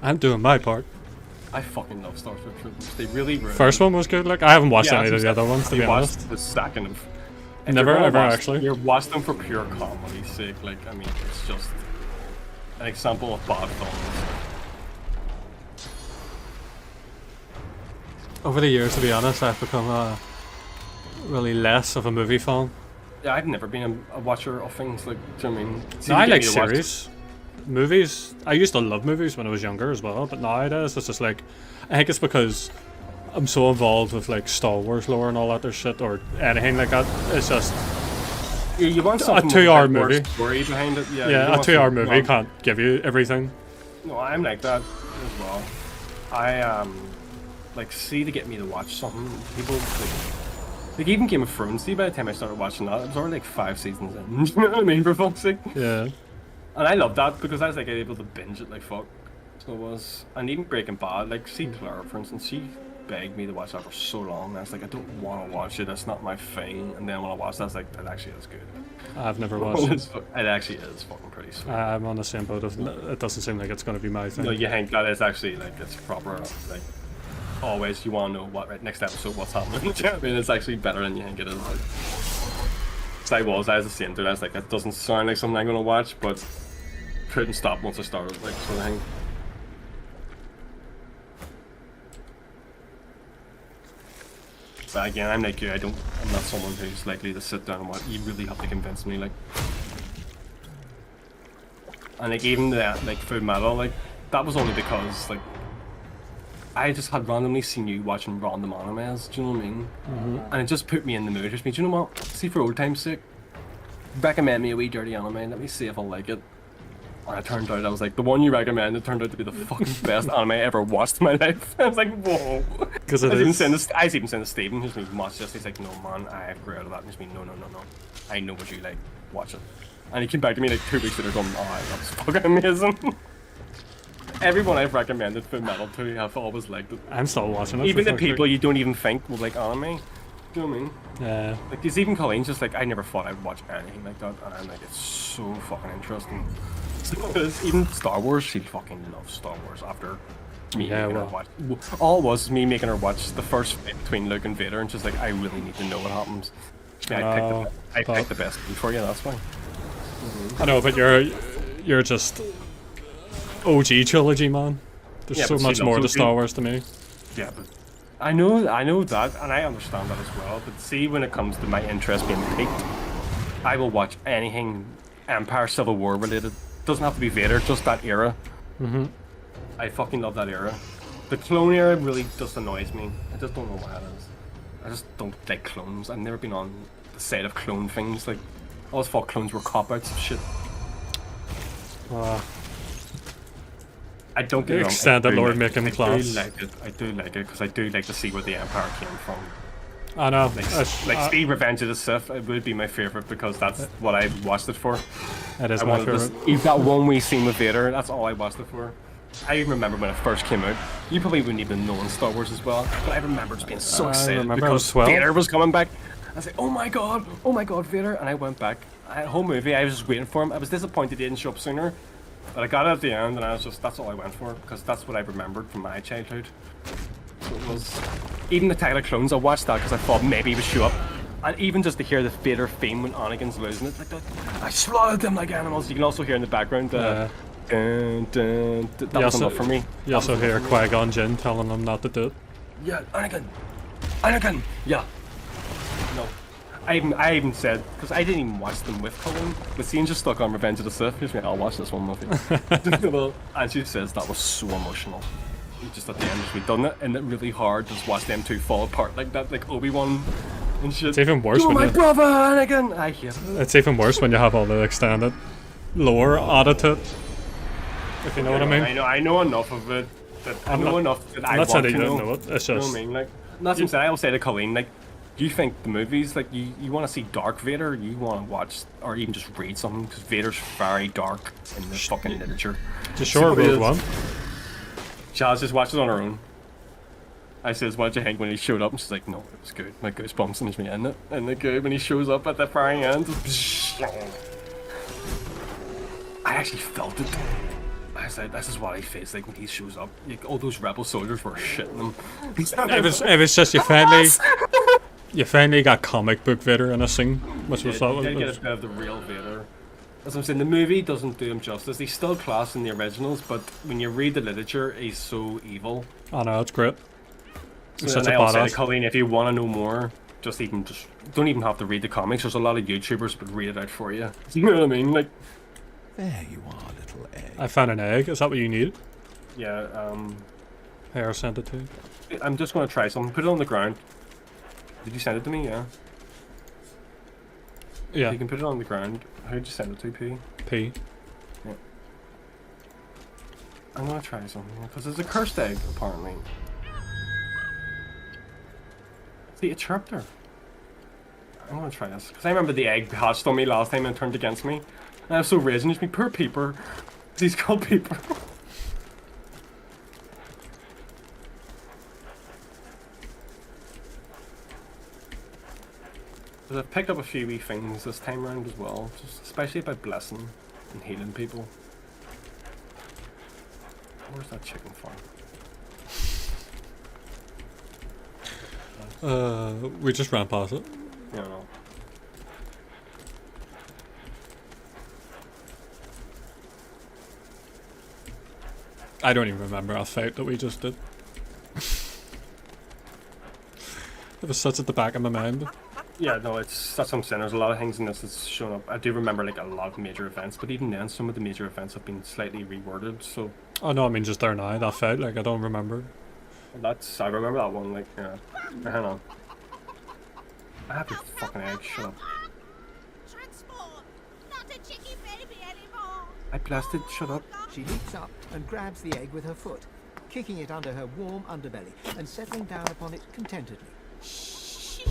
I'm doing my part. I fucking love Starship Troopers. They really ruined. First one was good. Like I haven't watched any of the other ones to be honest. The stacking of. Never ever actually. You watch them for pure comedy's sake. Like I mean, it's just. an example of bad films. Over the years, to be honest, I've become really less of a movie fan. Yeah, I've never been a watcher of things like. Do you know what I mean? No, I like series. Movies. I used to love movies when I was younger as well, but nowadays it's just like, I think it's because I'm so involved with like Star Wars lore and all that other shit or anything like that. It's just you want something a 2-hour with more movie. Story behind it. Yeah, a 2-hour movie can't give you everything. No, I'm like that as well. I like see to get me to watch something. People like even Game of Thrones. See, by the time I started watching that, it was already like 5 seasons in. You know what I mean? For fuck's sake. Yeah. And I love that because I was like able to binge it like fuck. So it was. And even Breaking Bad, like see Clara for instance, she begged me to watch that for so long. And I was like, I don't want to watch it. That's not my thing. And then when I watched that, I was like, that actually is good. I've never watched it. It actually is fucking pretty sweet. I'm on the same boat. It doesn't seem like it's going to be my thing. No, you think that is actually like it's proper. Like always, you want to know what right next episode what's happening. You know what I mean, it's actually better than you think it is. Like, so I was the same dude. I was like, that doesn't sound like something I'm gonna watch, but couldn't stop once I started. Like sort of thing. But again, I'm like you. I'm not someone who's likely to sit down and watch. You really have to convince me, like. And like even that, like Full Metal, like that was only because like I just had randomly seen you watching random animes. Do you know what I mean? Mm-hmm. And it just put me in the mood. Just me. Do you know what? See, for old time's sake, recommend me a wee dirty anime. Let me see if I like it. And it turned out I was like, the one you recommended turned out to be the fucking best anime I ever watched in my life. I was like, whoa. Because I was even saying to Stephen, who's like, watch this. He's like, no man, I have grew out of that. And he's like, no. I know what you like. Watch it. And he came back to me like 2 weeks later going, oh, that's fucking amazing. Everyone I've recommended Full Metal to have always liked it. I'm still watching it. Even the people you don't even think will like anime. Do you know what I mean? Yeah. Like, there's even Colleen's just like, I never thought I'd watch anything like that. And I'm like, it's so fucking interesting. Even Star Wars, she fucking loves Star Wars after me making her watch. All it was me making her watch the first fight between Luke and Vader, and she's like, I really need to know what happens. I picked the best thing for you, that's fine. I know, but you're just OG trilogy, man. There's so much more to Star Wars to me. Yeah, but I know that, and I understand that as well. But see, when it comes to my interest being piqued, I will watch anything Empire Civil War related. Doesn't have to be Vader, just that era. I fucking love that era. The clone era really just annoys me. I just don't know why it is. I just don't like clones. I've never been on the side of clone things. Like, I always thought clones were cop-outs of shit. I don't get it wrong. Extended Lord Making class. I do like it because I do like to see where the Empire came from. I know. Like see, Revenge of the Sith, it would be my favorite because that's what I watched it for. It is my favorite. Even that one wee scene with Vader, that's all I watched it for. I even remember when it first came out. You probably wouldn't even know in Star Wars as well, but I remember just being so excited because Vader was coming back. I was like, oh my god, Vader! And I went back. The whole movie, I was just waiting for him. I was disappointed he didn't show up sooner, but I got it at the end, and I was just—that's all I went for because that's what I remembered from my childhood. So it was even Attack of the Clones. I watched that because I thought maybe he would show up, and even just to hear the Vader theme when Anakin's losing it, like that, I slaughtered them like animals. You can also hear in the background. That was enough for me. You also hear Qui-Gon Jinn telling them not to do it. Yeah, Anakin. Yeah. No. I even said, because I didn't even watch them with Colleen, but seeing just stuck on Revenge of the Sith, just me, I'll watch this one with you. And she says that was so emotional. Just at the end, we done it, and it really hard to just watch them two fall apart like that, like Obi-Wan and shit. It's even worse when my brother, Anakin! I hate it. It's even worse when you have all the extended lore added to it. If you know what I mean. I know enough of it. I know enough that I want to know it. It's just. You know what I mean? Like, that's what I'm saying. I will say to Colleen, like, do you think the movies, like, you want to see Dark Vader, or you want to watch, or even just read something? Because Vader's very dark in the fucking literature. Just show her Rogue One. Chaz just watched it on her own. I says, what did you think when he showed up? And she's like, no, it was good. My goosebumps and me in it. And the good when he shows up at the Farhang end. I actually felt it. I said, this is what I face like when he shows up. Like, all those rebel soldiers were shitting them. It was just you finally got comic book Vader in a scene, which was you did get a bit of the real Vader. as I'm saying, the movie doesn't do him justice. He's still class in the originals, but when you read the literature, he's so evil. I know, it's great. He's So such a I always say to badass. Colleen, if you want to know more, just don't even have to read the comics. There's a lot of YouTubers that read it out for you. You know what I mean? Like, There you are, little egg. I found an egg. Is that what you need? yeah. Here, send it to you. I'm just gonna try something. Put it on the ground. Did you send it to me? Yeah. Yeah. You can put it on the ground. Who'd you send it to, P? P. Yeah. I'm gonna try something because there's a cursed egg apparently. See, it chirped her. I'm gonna try this because I remember the egg hatched on me last time and turned against me. And I was so raging. It's me, poor Peeper. He's called Peeper. Because I've picked up a few wee things this time around as well, just especially about blessing and healing people. Where's that chicken farm? We just ran past it. Yeah, no. I don't even remember our fight that we just did. It was such at the back of my mind. Yeah, no, that's what I'm saying. There's a lot of things in this that's shown up. I do remember like a lot of major events, but even then, some of the major events have been slightly reworded. So Oh no, I mean just there now. That fight, like I don't remember. I remember that one. Like, yeah. Hang on. I have your fucking egg. Shut up. Transform! Not a chicky baby anymore! I blasted. Shut up. She leaps up and grabs the egg with her foot, kicking it under her warm underbelly and settling down upon it contentedly. Shh!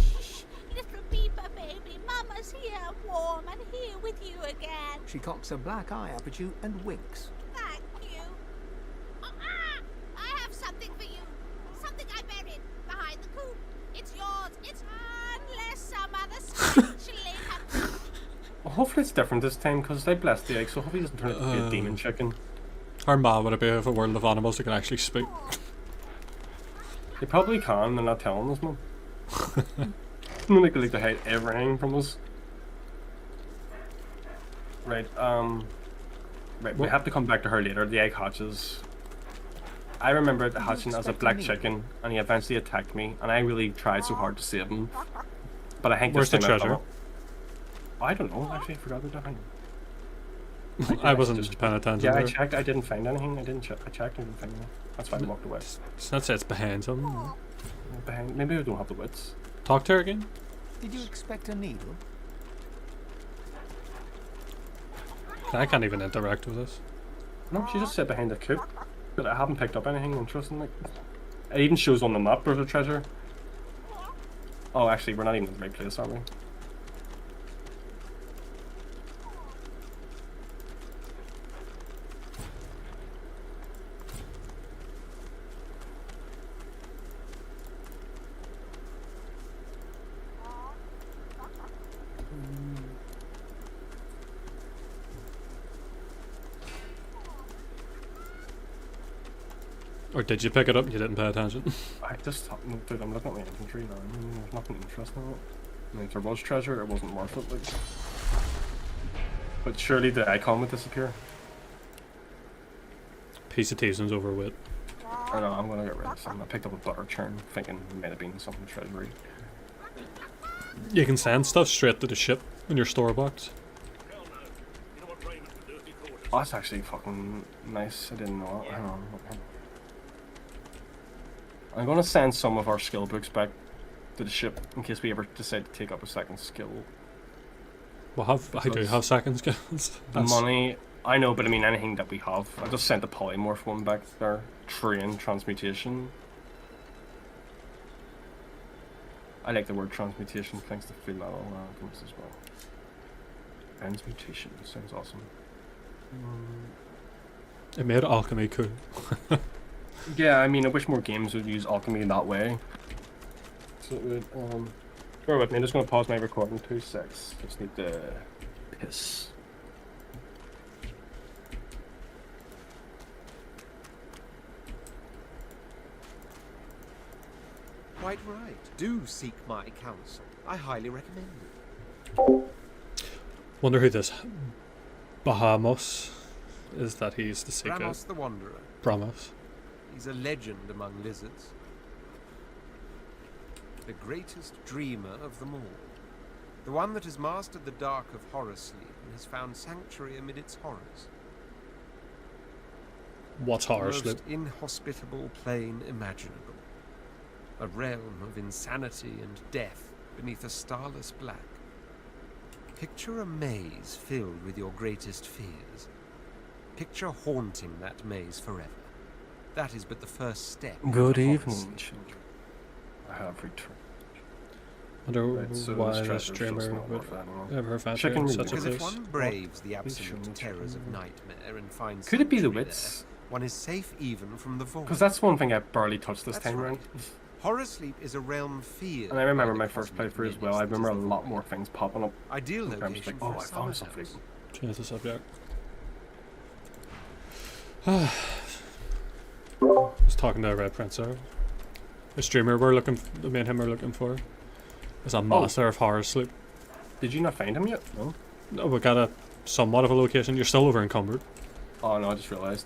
Little beaver baby, Mama's here, warm and here with you again. She cocks a black eye up at you and winks. Thank you. I have something for you. Something I buried behind the coop. It's yours. It's unless some other spiritually have. Well, hopefully it's different this time because I blessed the egg, so hopefully it doesn't turn out to be a demon chicken. How mad would it be if a world of animals that can actually speak? They probably can. They're not telling us, man. They like to hide everything from us. Right, right, we have to come back to her later. The egg hatches. I remember it hatching as a black chicken, and he eventually attacked me, and I really tried so hard to save him. But I think Where's the this time treasure? I don't know, actually, I forgot about that. I wasn't paying attention. Yeah, I there. checked, I didn't find anything. I checked, I didn't find anything. That's why I walked away. It's not say it's behind something. Behind, maybe I don't have the wits. Talk to her again. Did you expect a needle? I can't even interact with this. No, she just said behind the coop. But I haven't picked up anything interesting. Like, it even shows on the map there's a treasure. Oh, actually, we're not even in the right place, are we? Or did you pick it up and you didn't pay attention? I just, dude, I'm looking at my inventory now. There's nothing interesting in it. I mean, if there was treasure, it wasn't worth it. Like, but surely the icon would disappear. Piece of Teason's overweight. I know, I'm gonna get rid of some. I picked up a butter churn, thinking it might have been something treasury. You can send stuff straight to the ship in your store box. Oh, that's actually fucking nice. I didn't know it. Hang on. I'm gonna send some of our skill books back to the ship in case we ever decide to take up a second skill. Well, I do have second skills. The money, I know, but I mean anything that we have. I just sent the polymorph one back there. Train transmutation. I like the word transmutation. Thanks to Free Metal Alchemist as well. Transmutation sounds awesome. It made alchemy cool. Yeah, I mean, I wish more games would use alchemy in that way. So it would, bear with me, I'm just going to pause my recording 2 secs. Just need to piss. Quite right. Do seek my counsel. I highly recommend it. Wonder who this Bahamut is that he's the secret. Bramos the Wanderer. Bramos. He's a legend among lizards. The greatest dreamer of them all. The one that has mastered the dark of horror sleep and has found sanctuary amid its horrors. What's horror The sleep? most inhospitable plane imaginable. A realm of insanity and death beneath a starless black. Picture a maze filled with your greatest fears. Picture haunting that maze forever. That is but the first step. Good of horror evening, sleep. children. I have returned. Wonder Right, so why this this treasure's streamer just not would worth that, ever fancy Chicken such a Because if place. one braves the Please absolute show me terrors of chicken. nightmare and finds Could it be the sanctuary wits? there, one is safe even from the void. Because that's one thing I barely touched this That's time right. around. Horror sleep is a realm feared. And I remember by the my first cosmic playthrough as menace well. I that is remember a the lot void. more things popping up. Ideal I'm just location like, for oh, a I found summer something. house. Change the subject. I was talking to Red Prince there. The streamer me and him are looking for is a master of horror sleep. Did you not find him yet? No. No, we got a somewhat of a location. You're still over encumbered. Oh no, I just realised.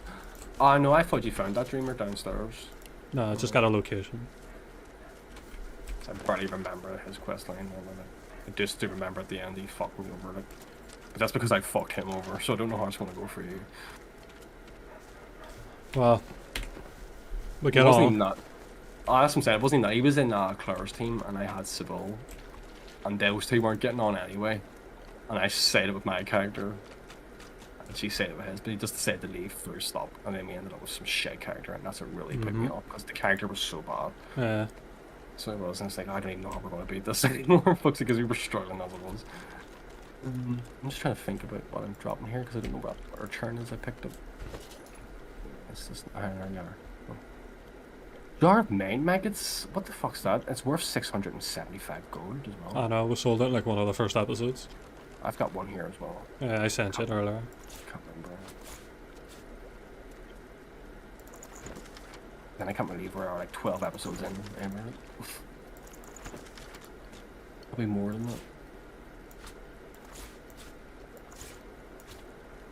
Oh no, I thought you found that dreamer downstairs. No, I just got a location. I barely remember his quest line. I just do remember at the end he fucked me over. Like, but that's because I fucked him over, so I don't know how it's going to go for you. Well, we get wasn't on. even that. Oh, that's what I'm saying. It wasn't even that. He was in Claire's team, and I had Sybil, and those two weren't getting on anyway. And I said it with my character, and she said it with his, but he just decided to leave through stop, and then we ended up with some shit character, and that's what really picked me up because the character was so bad. Yeah. So it was, and it's like I don't even know how we're going to beat this anymore, because we were struggling as it was. I'm just trying to think about what I'm dropping here because I don't know what our churn is I picked up. It's just iron. Jar of Mind Maggots? What the fuck's that? It's worth 675 gold as well. I know, we sold it like one of the first episodes. I've got one here as well. Yeah, I sent it earlier. Can't remember. Then I can't believe we're like 12 episodes in. Probably more than that.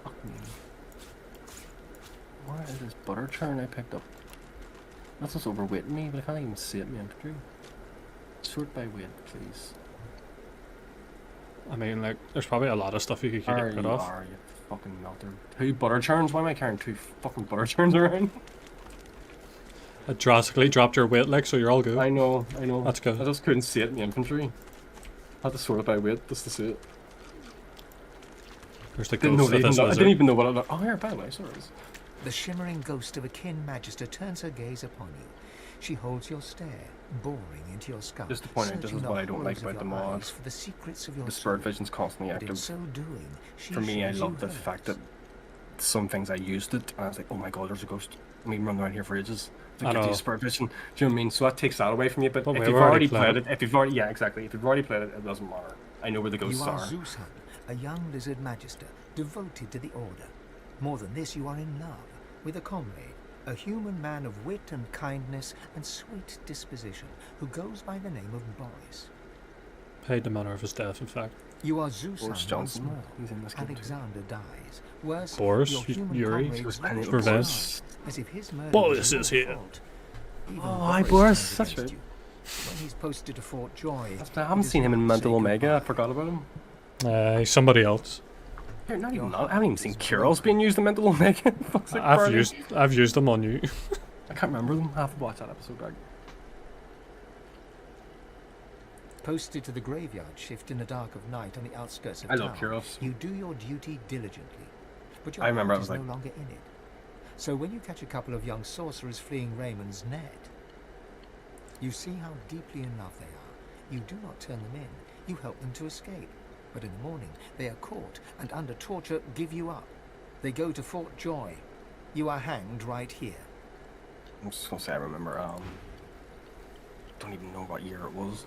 Fuck me. What is this butter churn I picked up? That's what's overweighting me, but I can't even see it in my inventory. Sort by weight, please. I mean, like, there's probably a lot of stuff you could get rid of. You fucking melter. 2 butter churns? Why am I carrying 2 fucking butter churns around? It drastically dropped your weight, like, so you're all good. I know. That's good. I just couldn't see it in the inventory. Had to sort it by weight just to see it. There's the Didn't ghost know of they this even know, I lizard. didn't even know what I was. Oh, here, by the way, sorry. The shimmering ghost of a kin magister turns her gaze upon you. She holds your stare, boring into your skull. Just to point out, this is what I don't like about the mod. For the secrets of your The Spirit Vision's constantly but in active. so doing, she For me, I shows love you the hers. fact that some things I used it, and I was like, oh my god, there's a ghost. I mean, run around here for ages. I Like, know. get the Spirit Vision. Do you know what I mean? So that takes that away from you, but Well, if we've you've already already played played it, if you've already played it, it doesn't matter. I know where the ghosts You are are. Zusan, a young lizard magister, devoted to the Order. More than this, you are in love with a comrade, a human man of wit and kindness and sweet disposition, who goes by the name of Boris. Paid the manner of his death, in fact. You are Boris Zusan once Johnson. more. He's in this game too. Alexander dies. Worse, Boris, your human Yuri, comrade's Penny life Revenge. is as if his murder Boris was your is here. fault. Even Oh, hi, Boris. turned That's against right. you. When he's posted to Fort Joy, I haven't seen him in Mental Omega. I forgot about him. He's somebody else. Here, not even that. I haven't even seen Kirill's being used in Mental Omega. Fuck's sake, I've Barney. used them on you. I can't remember them. I have to watch that episode back. posted to the graveyard shift in the dark of night on the outskirts of I town, love Kirill's. you do your duty diligently, but your I remember heart I is was no like- longer in it. So when you catch a couple of young sorcerers fleeing Raymond's net, you see how deeply in love they are. You do not turn them in. You help them to escape. But in the morning, they are caught and under torture give you up. They go to Fort Joy. You are hanged right here. I'm just gonna say I remember. Don't even know what year it was.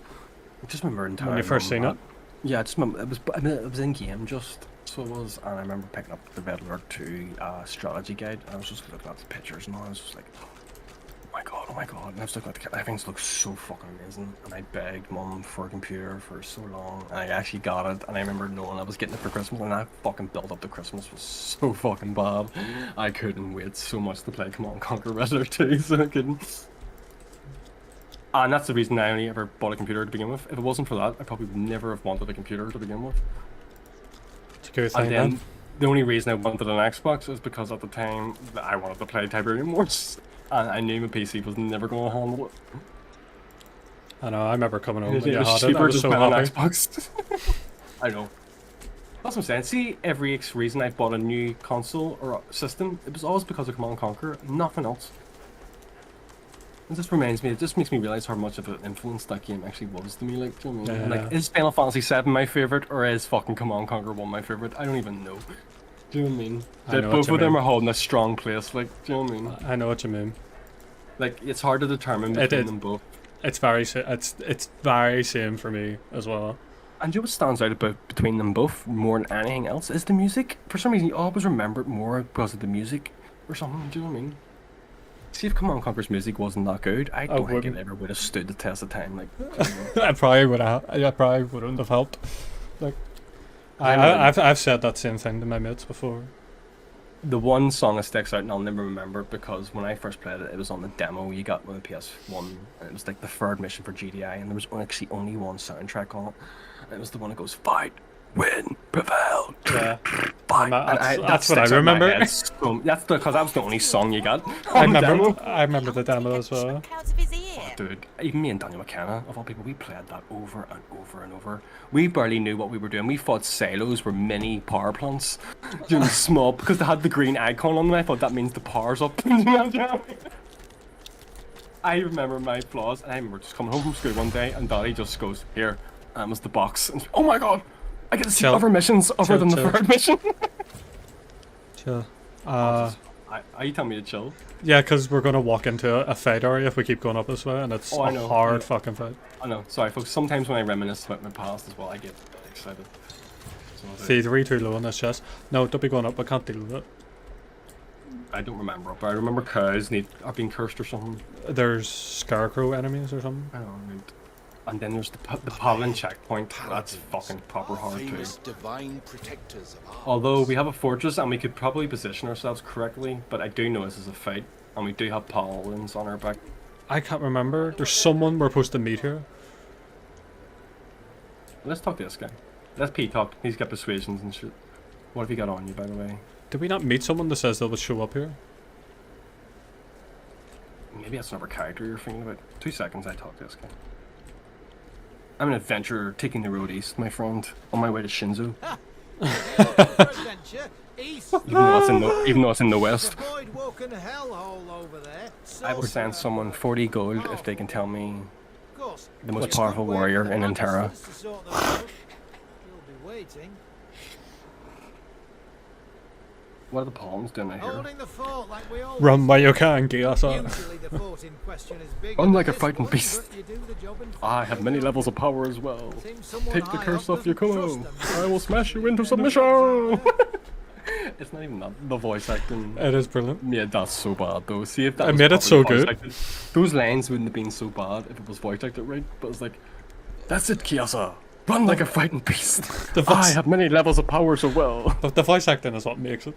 I just remember entirely. When you first seen it? Yeah, I just remember it was in game just so it was, and I remember picking up the Red Alert 2 strategy guide. And I was just looking at the pictures and all. I was just like, oh my god. god, oh my god. And I was looking at everything looks so fucking amazing. And I begged Mum for a computer for so long. And I actually got it. And I remember knowing I was getting it for Christmas. And that fucking build up to Christmas was so fucking bad. I couldn't wait so much to play Command & Conquer Wrestler 2. So I couldn't. And that's the reason I only ever bought a computer to begin with. If it wasn't for that, I probably would never have wanted a computer to begin with. It's a good thing, And then man. the only reason I wanted an Xbox is because at the time I wanted to play Tiberium Wars. And I knew my PC was never going to handle it. I know, I remember coming home It when you was had it. I cheaper was just so buying an happy. Xbox. I know. That's what I'm saying. See, every reason I bought a new console or system, it was always because of Command & Conquer, nothing else. It just reminds me, it just makes me realize how much of an influence that game actually was to me. Like, do you know what I mean? Yeah. Like, is Final Fantasy VII my favorite, or is fucking Command & Conquer 1 my favorite? I don't even know. Do you know what I mean? I know what Both you of them mean. are holding a strong place. Like, do you know what I mean? I know what you mean. Like, it's hard to determine between them both. It's very same for me as well. And you know what stands out between them both more than anything else is the music. For some reason, you always remember it more because of the music or something. Do you know what I mean? See, if Command & Conquer's music wasn't that good, I don't think it ever would have stood the test of time. Like, I probably wouldn't have helped. Like, I've said that same thing to my mates before. The one song that sticks out, and I'll never remember it because when I first played it, it was on the demo you got on the PS1, and it was like the third mission for GDI, and there was actually only one soundtrack on it, and it was the one that goes fight, win, prevail, Yeah. fight. That's what I remember. That's because that was the only song you got. I on the demo. remember the demo as well. Dude, even me and Daniel McKenna, of all people, we played that over and over and over. We barely knew what we were doing. We thought silos were mini power plants, doing small, because they had the green icon on them. I thought that means the power's up. I remember my flaws, and I remember just coming home from school one day, and Daddy just goes, here, and it was the box. And oh my god, I get to see other missions other than the third mission. Chill. Are you telling me to chill? Yeah, because we're going to walk into a fight area if we keep going up this way, and it's Oh, I a know, hard yeah. fucking fight. I know, sorry folks, sometimes when I reminisce about my past as well, I get excited. So See, 3 too low on this chest. No, don't be going up, I can't deal with it. I don't remember, but I remember cows are being cursed or something. There's scarecrow enemies or something. I don't know, right. And then there's the Paladin checkpoint. That's fucking proper hard too. Famous divine protectors of ours. Although we have a fortress and we could probably position ourselves correctly, but I do know this is a fight, and we do have paladins on our back. I can't remember. There's someone we're supposed to meet here. Let's talk to this guy. Let's talk. He's got persuasions and shit. What have you got on you, by the way? Did we not meet someone that says they'll show up here? Maybe that's another character you're thinking about. 2 seconds, I talk to this guy. I'm an adventurer taking the road east, my friend, on my way to Shinzo. Even though it's in the west. I will send someone 40 gold if they can tell me the most powerful warrior in Antera. What are the palms doing out here? Run while you can, Gyasa. Run like a fighting beast. I have many levels of power as well. Take the curse off Yakumo. I will smash you into submission. It's not even that. The voice acting. It is brilliant. Yeah, that's so bad though. See if that I was made it so properly good. voice acted, those lines wouldn't have been so bad if it was voice acted right. But it's like, that's it, Gyasa. Run like a fighting beast. I have many levels of power so well. But the voice acting is what makes it.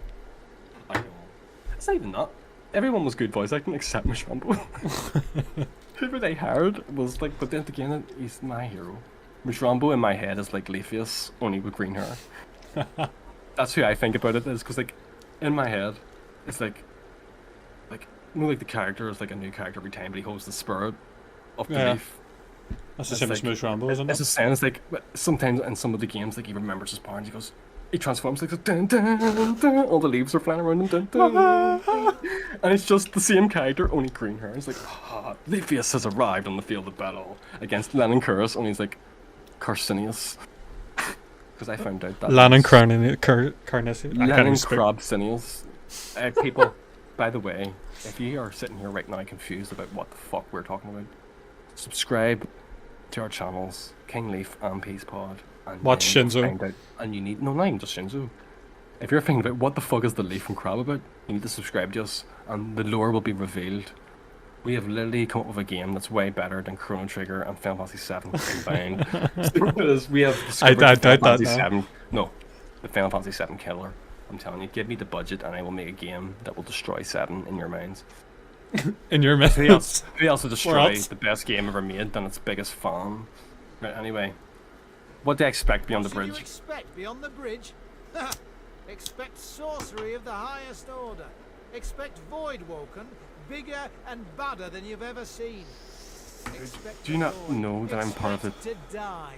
I know. It's not even that. Everyone was good voice acting except Mishrambo. Whoever they hired was like, but then again, he's my hero. Mishrambo in my head is like Leafius, only with green hair. That's who I think about it is, because like, in my head, it's like the character is like a new character every time, but he holds the spirit of belief. That's the same as Smooth Rambo, isn't it? It's a sense like sometimes in some of the games, like he remembers his power and he transforms like dun, dun, dun, all the leaves are flying around him, dun, dun, and it's just the same character, only green hair. It's like, Leafius has arrived on the field of battle against Lenin Curus, and he's like, Carcinius. Because I found out that Lenin Carnisius. Lenin Crabsinius. People, by the way, if you are sitting here right now confused about what the fuck we're talking about, subscribe to our channels, Kingleaf and Peaspod. And watch Shinzo. Find out, and you need, no, not even just Shinzo. If you're thinking about what the fuck is the leaf and crab about, you need to subscribe to us, and the lore will be revealed. We have literally come up with a game that's way better than Chrono Trigger and Final Fantasy VII combined. We have discovered I the doubt Final that Fantasy VII. No, the Final Fantasy VII killer. I'm telling you, give me the budget and I will make a game that will destroy 7 in your minds. In your minds. Who else will destroy else? the best game ever made than its biggest fan? Right, anyway. What do I expect beyond the What should you bridge? expect beyond the bridge? Expect sorcery of the highest order. Expect Voidwoken, bigger and badder than you've ever seen. Expect Do you not the Void. know that I'm part of it? Expect to die.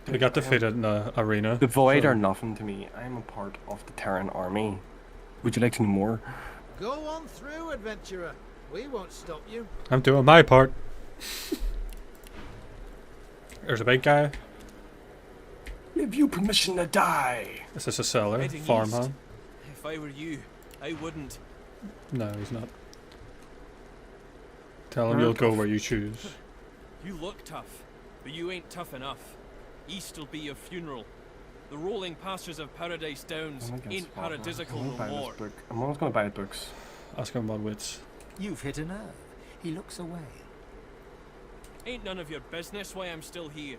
We got defeated in the arena. The Void so- are nothing to me. I am a part of the Terran army. Would you like to know more? Go on through, adventurer. We won't stop you. I'm doing my part. There's a big guy. Give you permission to die. Is this a cellar? Heading Farmhang? east. If I were you, I wouldn't. No, he's not. Tell him you'll go where you choose. You look tough, but you ain't tough enough. East'll be your funeral. The rolling pastures of Paradise Downs ain't paradisical no more. I'm always going to buy books. Ask him about wits. You've hit a nerve. He looks away. Ain't none of your business why I'm still here.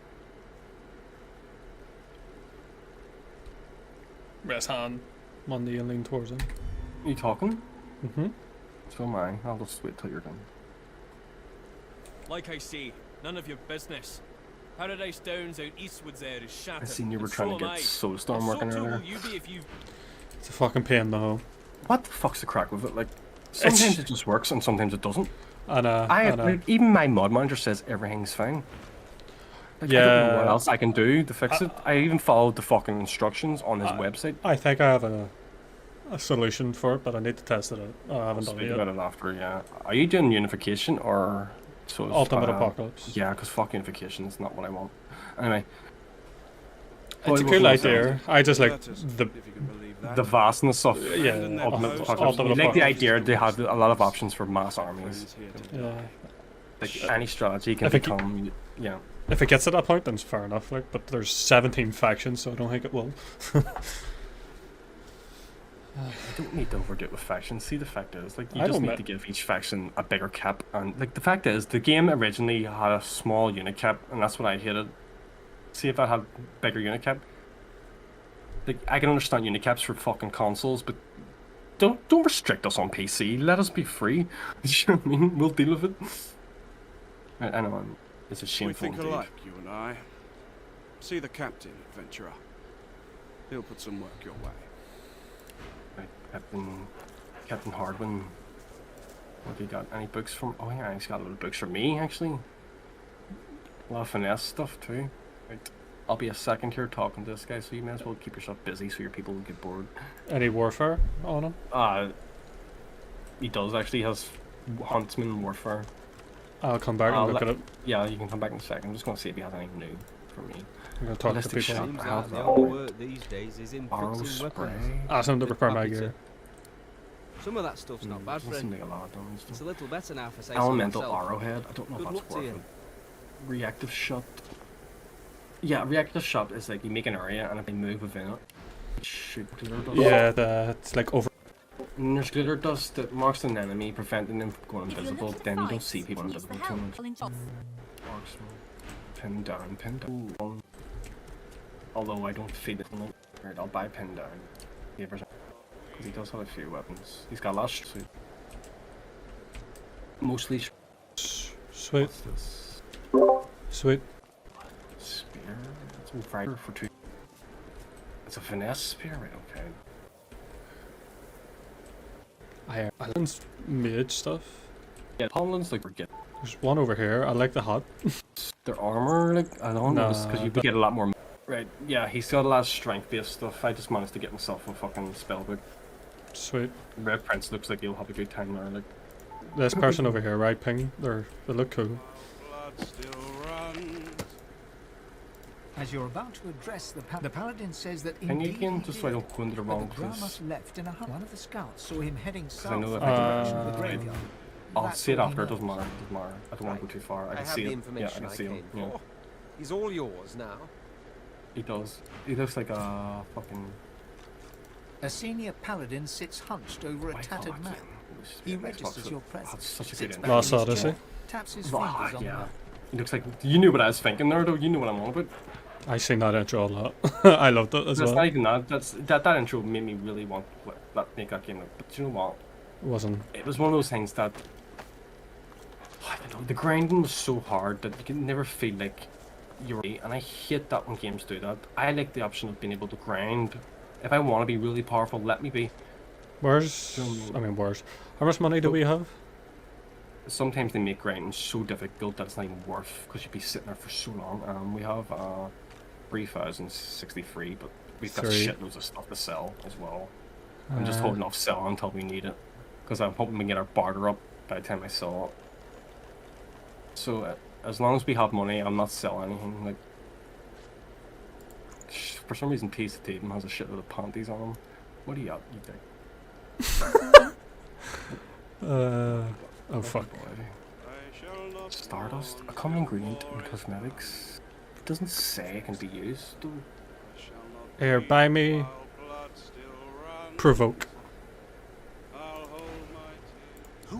Rest hand. Monday and lean towards him. Are you talking? Mm-hmm. So am I. I'll just wait till you're done. Like I say, none of your business. Paradise Downs out eastwards there is shattered. I seen you were and trying so to am get I. Soulstorm working So too earlier. will you be if you. It's a fucking pain in the hole. What the fuck's the crack with it? Like, sometimes it just works and sometimes it doesn't. And like, even my mod manager says everything's fine. Like, I don't know what else I can do to fix it. I even followed the fucking instructions on his website. I think I have a solution for it, but I need to test it out. I haven't done it Speak yet. about it after, yeah. Are you doing unification or Ultimate Apocalypse? Yeah, because fuck unification is not what I want. Anyway. It's a cool idea. I just like the vastness of yeah, Ultimate Apocalypse. You like the idea they have a lot of options for mass armies. Yeah. Like any strategy can If it become yeah. If it gets to that point, then it's fair enough. Like, but there's 17 factions, so I don't think it will. You don't need to overdo it with factions. See, the fact is, like, you I just don't need to give each faction a bigger cap. And like, the fact is, the game originally had a small unit cap, and that's what I hated. See if I had bigger unit cap. Like, I can understand unit caps for fucking consoles, but don't restrict us on PC. Let us be free. You know what I mean? We'll deal with it. I know, it's a shameful. We think alike, you and I. See the captain, adventurer. He'll put some work your way. Right, Captain Hardwin. What have you got? Any books from? Oh yeah, he's got a lot of books for me actually. A lot of finesse stuff too. Right, I'll be a second here talking to this guy, so you may as well keep yourself busy so your people won't get bored. Any warfare on him? He does actually. He has Huntsman Warfare. I'll come back and look at it. Yeah, you can come back in a second. I'm just going to see if he has anything new for me. I'm going to talk to Ballistic people. shot, I have The that. only work these days is in Arrow fixing spray. weapons. Ask him to repair my Happy to- gear. Some of that stuff's not bad for Doesn't him. make a lot of damage. It's a little better now for say Elemental so myself. Arrowhead. I don't know Good if luck that's to worth you. it. Reactive shot. Yeah, reactive shot is like you make an area and if they move within it, shoot glitter dust. Yeah, it's like over. And there's glitter dust that marks an enemy, preventing them from going invisible. Then you don't see people invisible too much. Marksman. Pin down, pin down. Although I don't feed it. Right, I'll buy pin down. Because he does have a few weapons. He's got last suit. Mostly. Sweet. What's this? Sweet. Spear. It's a fighter for 2. It's a finesse spear, right? Okay. Islands mage stuff. Yeah, Paladins like forget. There's one over here. I like the hut. Their armor, like I don't know, because you but- get a lot more. Right, yeah, he's got a lot of strength-based stuff. I just managed to get myself a fucking spellbook. Sweet. Red Prince looks like he'll have a good time there. Like, This person over here, right, Ping? They look cool. Blood still runs. As you're about to address the paladin says that can you indeed again, he just so I did, don't go into the but wrong the place? Gramas left in a hut. One of the scouts saw him heading south I know in that the direction of the right. graveyard. I'll That's see it all he after. It doesn't knows. matter. Doesn't matter. I don't want to go too far. I can have see the it. Yeah, I information can see I him. came Yeah, for. He's all yours now. he does. He looks like a fucking. A senior paladin sits hunched over a Why tattered fuck map. him? He registers your That's presence. such a good Sits intro. back in Lost his Odyssey. chair, taps his fingers on Yeah. the He looks like you knew what I was thinking there, though. You know what I'm on about. I seen that intro a lot. I loved it as That's well. not even that. That intro made me really want make that game. But you know what? Wasn't. It was one of those things that I don't know. The grinding was so hard that you can never feel like you're. And I hate that when games do that. I like the option of being able to grind. If I want to be really powerful, let me be. Where's? I mean, where's? How much money do we have? Sometimes they make grinding so difficult that it's not even worth because you'd be sitting there for so long. We have 3,063, but we've got shitloads of stuff to sell as well. I'm just holding off selling until we need it because I'm hoping we can get our barter up by the time I sell it. So as long as we have money, I'm not selling anything. Like for some reason, Peaspod has a shitload of panties on him. What are you up, you think? Oh fuck. Stardust, a common ingredient in cosmetics. It doesn't say it can be used. Though. Here, buy me. Provoke.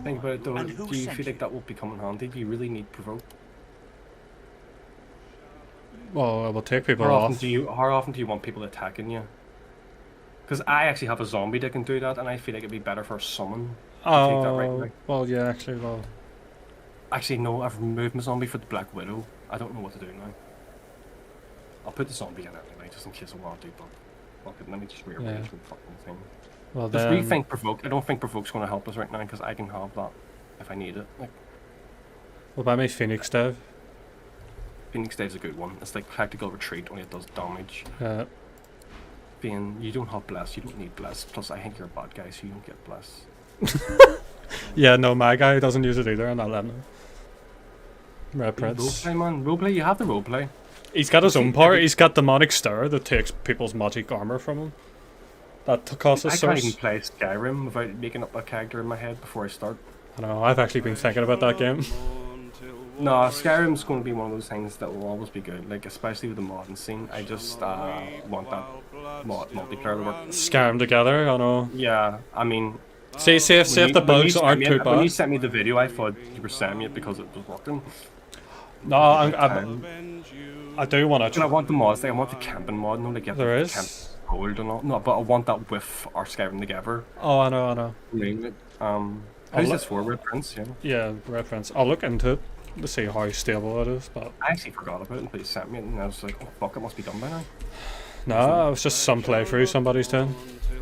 Think about it though. Do you feel like that will become in handy? Do you really need provoke? Well, I will take people How off. often do you want people attacking you? Because I actually have a zombie that can do that, and I feel like it'd be better for a summon. Oh, take that right now. well, yeah, actually, well. Actually, no, I've removed my zombie for the Black Widow. I don't know what to do now. I'll put the zombie in anyway, just in case I want to do that. Fuck it, let me just rearrange the fucking thing. Well, just then... rethink provoke. I don't think provoke's going to help us right now because I can have that if I need it. Like, well, buy me Phoenix Dev. Phoenix Dave's a good one. It's like tactical retreat, only it does damage. Being you don't have bless, you don't need bless. Plus, I think you're a bad guy, so you don't get bless. Yeah, no, my guy doesn't use it either, and I'll let him. Red Prince. Roleplay, man. Roleplay, you have the roleplay. He's got his own part. He's got demonic stir that takes people's magic armor from him. That costs us I source. can't even play Skyrim without making up a character in my head before I start. I know, I've actually been thinking about that game. No, Skyrim's going to be one of those things that will always be good, like especially with the modding scene. I just want that multiplayer to work. Skyrim together, I know. Yeah, I mean... See if the bugs aren't too bad. When you sent me the video, I thought you were sending me it because it was working. No, I do want to... I want the mods, like, I want the camping mod, no, like, there is? Camp gold and all. No, but I want that with our Skyrim together. Oh, I know. How's this for? Red Prince, yeah? Yeah, Red Prince. I'll look into it to see how stable it is, but... I actually forgot about it until you sent me it, and I was like, oh fuck, it must be done by now. No, it was just some playthrough somebody's doing.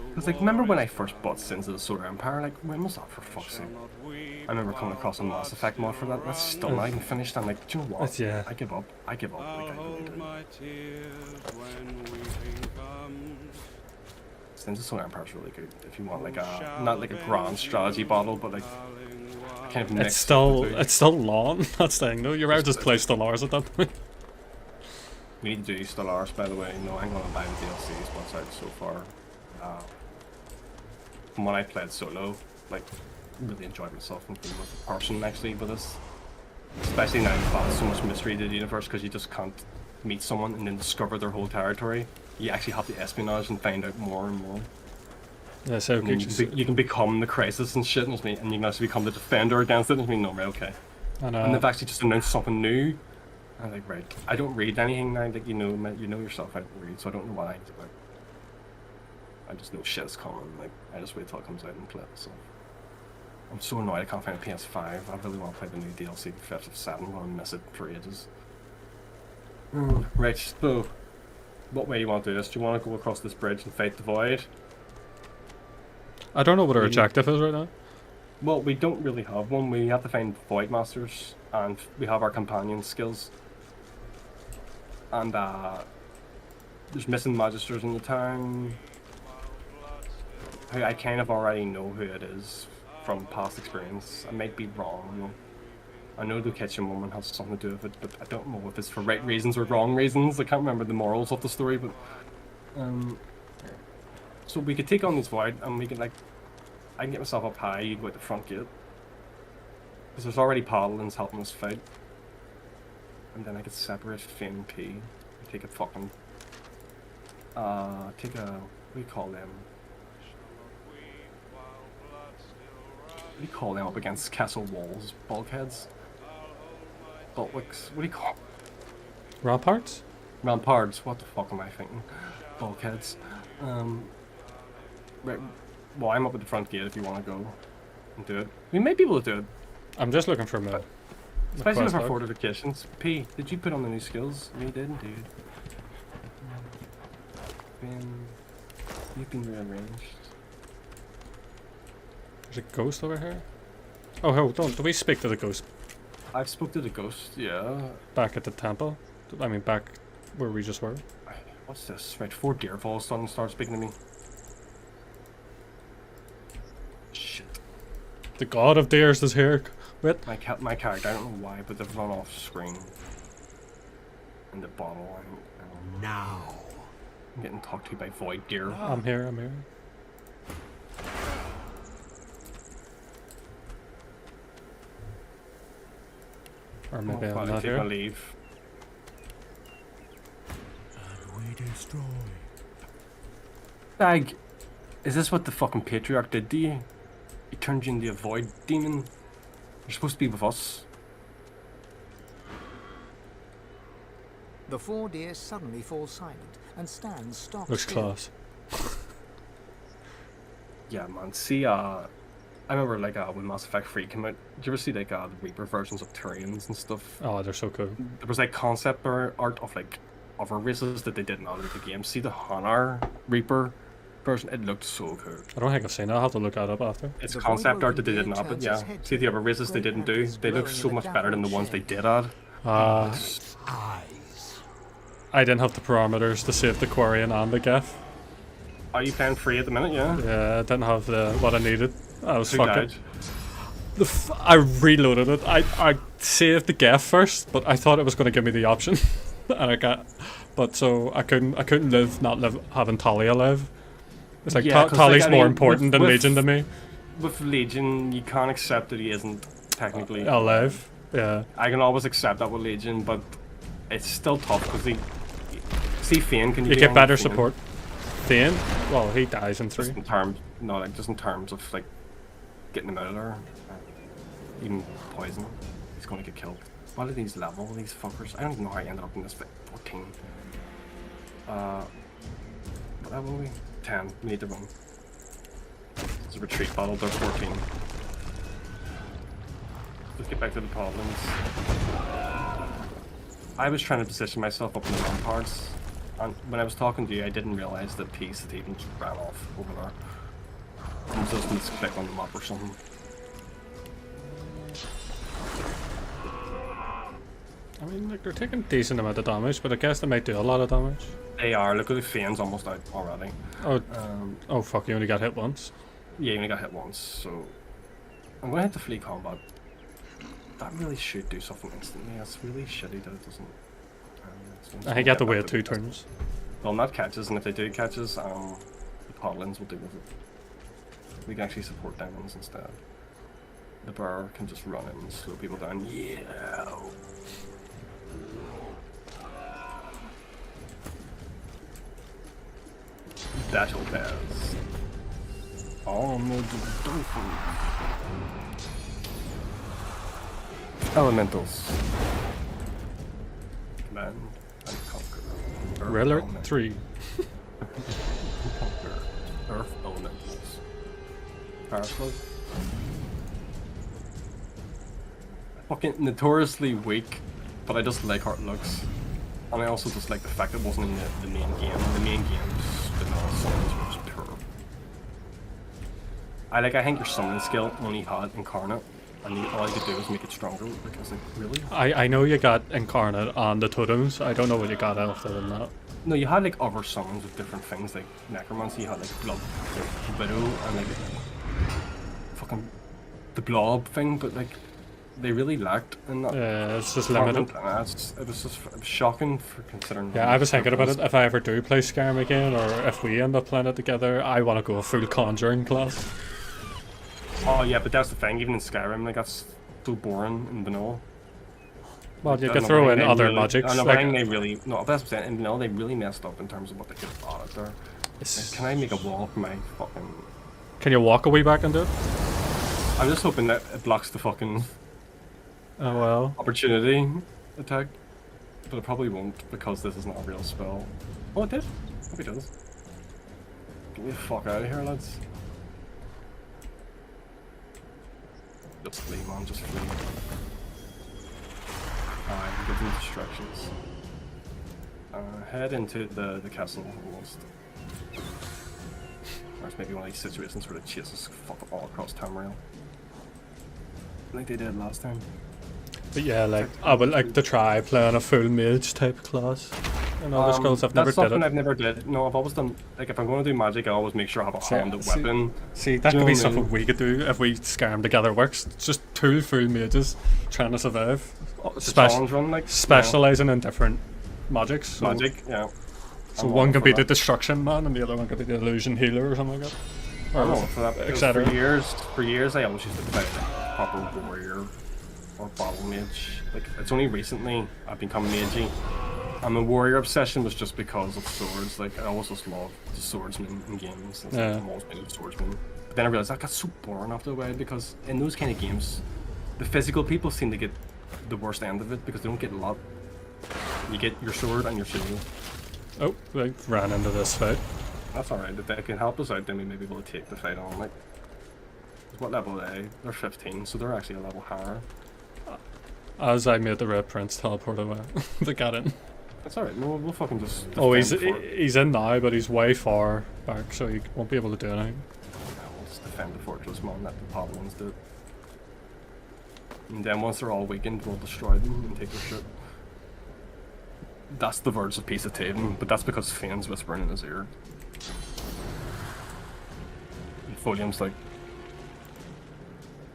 Because, like, remember when I first bought Sins of the Solar Empire? Like, when was that, for fuck's sake? I remember coming across a Mass Effect mod for that. That's still not even finished. I'm like, do you know what? Yeah. I give up. Like, I really do. Sins of the Solar Empire is really good. If you want, like, not like a grand strategy battle, but, like, kind of mix. It's still long. That's the thing, though. You're out just play Stellaris at that point. We need to do Stellaris, by the way. No, I'm going to buy the DLCs what's out so far. From when I played solo, like, really enjoyed myself and being with a person actually with this. Especially now you've got so much mystery to the universe because you just can't meet someone and then discover their whole territory. You actually have to espionage and find out more and more. Yeah, so you can become the crisis and shit, and you can actually become the defender against it. And me, no, right, okay. I know. And they've actually just announced something new. I'm like, right, I don't read anything now. Like, you know yourself, I don't read, so I don't know what it's about. I just know shit's coming. Like, I just wait till it comes out and play it. So I'm so annoyed I can't find a PS5. I really want to play the new DLC for Sept. I'm gonna miss it for ages. Right, so what way do you want to do this? Do you want to go across this bridge and fight the void? I don't know what our objective is right now. Well, we don't really have one. We have to find void masters, and we have our companion skills. And there's missing magisters in the town. Who I kind of already know who it is from past experience. I might be wrong. I know the kitchen woman has something to do with it, but I don't know if it's for right reasons or wrong reasons. I can't remember the morals of the story, but so we could take on this void, and we can I can get myself up high. You go out the front gate because there's already paladins helping us fight, and then I could separate Finn and P. Take a fucking what do you call them? do you call them up against castle walls? Bulkheads? Bulwarks? What do you call them? Ramparts? Ramparts, what the fuck am I thinking? Bulkheads. Right, well, I'm up at the front gate if you want to go and do it. We may be able to do it. I'm just looking for my Especially with our quest log. fortifications. P, did you put on the new skills? We did, dude. You've been rearranged. There's a ghost over here. Oh, hold on. Do we speak to the ghost I've spoke to the ghost, yeah. back at the temple? I mean, back where we just were. What's this? Right, 4 Deerfalls suddenly start speaking to me. Shit. The god of dares is here. Wait. My character, I don't know why, but they've run off screen. In the bottle. Now. I'm getting talked to by Void Deer. I'm here, I'm here. Or maybe I'm not here. Leave. And we destroy. Bag, is this what the fucking Patriarch did to you? He turned you into a void demon? You're supposed to be with us. The 4 deer suddenly fall silent and stand stock Looks still. class. Yeah, man. See, I remember like when Mass Effect 3 came out. Did you ever see like the Reaper versions of Turians and stuff? Oh, they're so cool. There was like concept art of like other races that they didn't add into the game. See the Hanar Reaper version? It looked so cool. I don't think I've seen it. I'll have to look that up after. It's concept art that they didn't add, but yeah. See the other races they didn't do? They look so much better than the ones they did add. I didn't have the parameters to save the Quarian and the Geth. Are you playing free at the minute? Yeah. Yeah, I didn't have what I needed. I was Who fucking. died? I reloaded it. I saved the Geth first, but I thought it was going to give me the option, and I got. But so I couldn't not live having Talia live. It's like Yeah, 'cause, Talia's like, I more mean, important than with- Legion to me. With Legion, you can't accept that he isn't technically Alive. Yeah. I can always accept that with Legion, but it's still tough because see Fane. Can you You do get anything better with Fane? support. Thane? Well, he dies in 3. Just in terms, no, like just in terms of like getting him out of there, even poison, he's gonna get killed. What are these level? These fuckers? I don't even know how I ended up in this 14. What level are we? 10. We need to run. It's a retreat battle. They're 14. Let's get back to the problems. I was trying to position myself up in the ramparts, and when I was talking to you, I didn't realize that Peace had even just ran off over there. I was just misclick on the map or something. I mean, like, they're taking a decent amount of damage, but I guess they might do a lot of damage. They are. Look at the Fane's almost out already. Oh, oh fuck! You only got hit once. Yeah, you only got hit once, so I'm gonna hit the fleet combat. That really should do something instantly. That's really shitty that it doesn't. I think you have to wait 2 turns. Well, not catches, and if they do catches, the podlings will deal with it. We can actually support diamonds instead. The bar can just run in and slow people down. Yeah. Battle bells. On the dolphin. Elementals. Command and conquer. Red Alert Elementals. 3. Conquer. Earth Elementals. Peaspod. Fucking notoriously weak, but I just like how it looks. And I also just like the fact it wasn't in the main game. The main game's vanilla summons were just pure. I think your summoning skill only had Incarnate, and all you could do was make it stronger, because like, really? I know you got Incarnate on the totems. I don't know what you got after than that. No, you had like other summons with different things, like Necromancy, you had like Blood, like, Widow, and like fucking the Blob thing, but like they really lacked in that. Yeah, it's just limited. It was shocking for considering. Yeah, I was thinking about it. If I ever do play Skyrim again, or if we end up playing it together, I want to go a full Conjuring class. Oh yeah, but that's the thing. Even in Skyrim, like that's so boring in vanilla. Well, Like, you I can don't throw know, in they other really, magics. I know, Like, I think they really no. But that's what I'm saying. In vanilla, they really messed up in terms of what they could have added there. Like, can I make a wall for my fucking? Can you walk a wee back and do it? I'm just hoping that it blocks the fucking Oh well. opportunity attack. But it probably won't because this is not a real spell. Oh, it did. Hope it does. Get me the fuck out of here, lads. Just flee, man. Just flee. Give them distractions. Head into the castle almost. Or it's maybe one of these situations where it chases fuck all across Tamriel. Like they did last time. But yeah, like I would like to try playing a full mage type class in Elder Scrolls. I've never That's did something it. I've never did. No, I've always done. Like if I'm going to do magic, I always make sure I have a handed weapon. See, that Do you could know be what I something mean? we could do if we scam together works. It's just two full mages trying to survive. It's a challenge run, like, specializing in different magics. So, Magic, yeah. So I'm one all could for be that. the destruction man, and the other one could be the illusion healer or something like that. I'm all for that. because etc. For years, I always used to play like proper warrior or battle mage. Like it's only recently I've become magey. And the warrior obsession was just because of swords. Like I always just loved the swordsman in games. It's Yeah. I've always been a swordsman. But then I realized that got so boring after a while because in those kind of games, the physical people seem to get the worst end of it because they don't get a lot. You get your sword and your shield. Oh, I ran into this fight. That's alright, if they can help us out then we may be able to take the fight on. Like, what level are they? They're 15, so they're actually a level higher. As I made the Red Prince teleport away. They got in. That's alright, no, we'll fucking just Oh, defend the fort. he's in now, but he's way far back, so he won't be able to do anything. Yeah, we'll just defend the fortress, man, let the paladins do it. And then once they're all weakened, we'll destroy them and take their shit. That's the words of Peace of Taven, but that's because Finn's whispering in his ear. And Folium's like,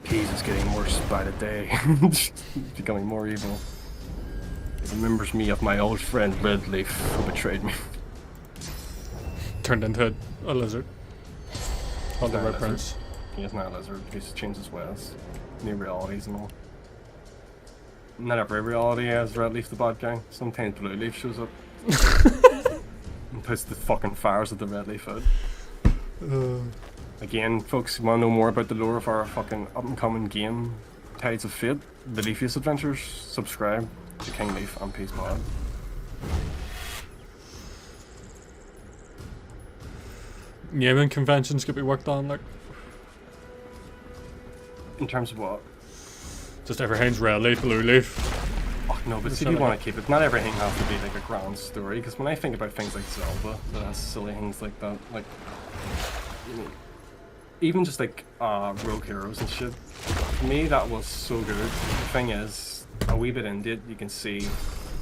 Peace is getting worse by the day. Becoming more evil. It remembers me of my old friend Redleaf, who betrayed me. Turned into a lizard. Called the Not a Red lizard. Prince. He is not a lizard, he's changed his ways. New realities and all. Not every reality has Redleaf the bad guy. Sometimes Blueleaf shows up. And puts the fucking fires of the Redleaf out. Again, folks, you want to know more about the lore of our fucking up-and-coming game, Tides of Fate, the Leafiest Adventures, subscribe to Kingleaf and Peaspod. Naming conventions could be worked on, like. In terms of what? Just everything's red leaf, blue leaf. Oh, no, but see, if you want to keep it, not everything has to be like a grand story, because when I think about things like Zelda, that has silly things like that, like, even just like Rogue Heroes and shit, for me that was so good. The thing is, a wee bit into it, you can see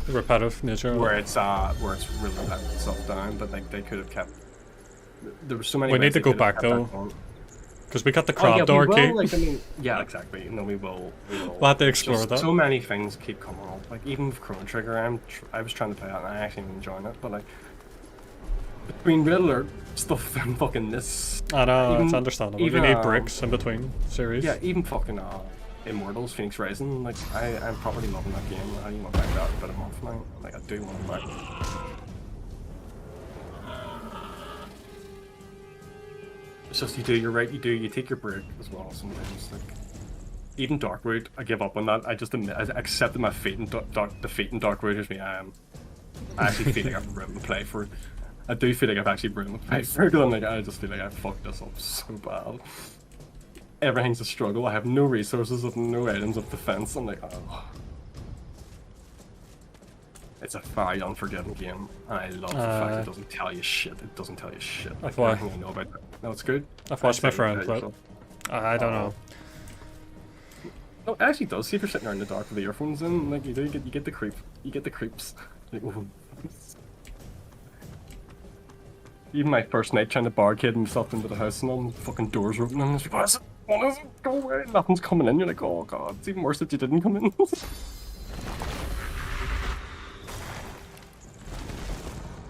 The repetitive nature. where it's really letting itself down, but like they could have kept. There were so many. We ways need to they go could have back kept that though. going. Because we got the Oh, crab yeah, door we key. will, like, I mean, yeah, exactly. No, we will. We'll have to explore Just that. So many things keep coming up. Like even with Chrono Trigger, I was trying to play it and I actually am enjoying it, but like between Riddler stuff and fucking this. I know, even- it's understandable. even, You need breaks in between series. Yeah, even fucking Immortals, Phoenix Rising. Like I'm probably loving that game. I don't want to back that in about a month now. Like I do want to back. It's just you're right, you take your break as well sometimes. Like even Darkroot, I give up on that. I accepted my fate in defeat in Darkroot as me I am. I actually feel like I've ruined the play for it. I do feel like I've actually ruined the play for it. I'm like, I just feel like I fucked this up so bad. Everything's a struggle. I have no resources, I have no items of defense. I'm like, oh. It's a very unforgiving game, and I love the fact it doesn't tell you shit. It doesn't tell you shit. Like, why? everything I know about it. No, it's good. I've watched my I'd say you friend, tell but yourself. I don't know. No, it actually does. See if you're sitting there in the dark with the earphones in, like you get the creep. You get the creeps. Like, ooh. Even my first night trying to barricade myself into the house and all the fucking doors are open and it's like, what is it? What is it? Go away. Nothing's coming in. You're like, oh god, it's even worse that you didn't come in.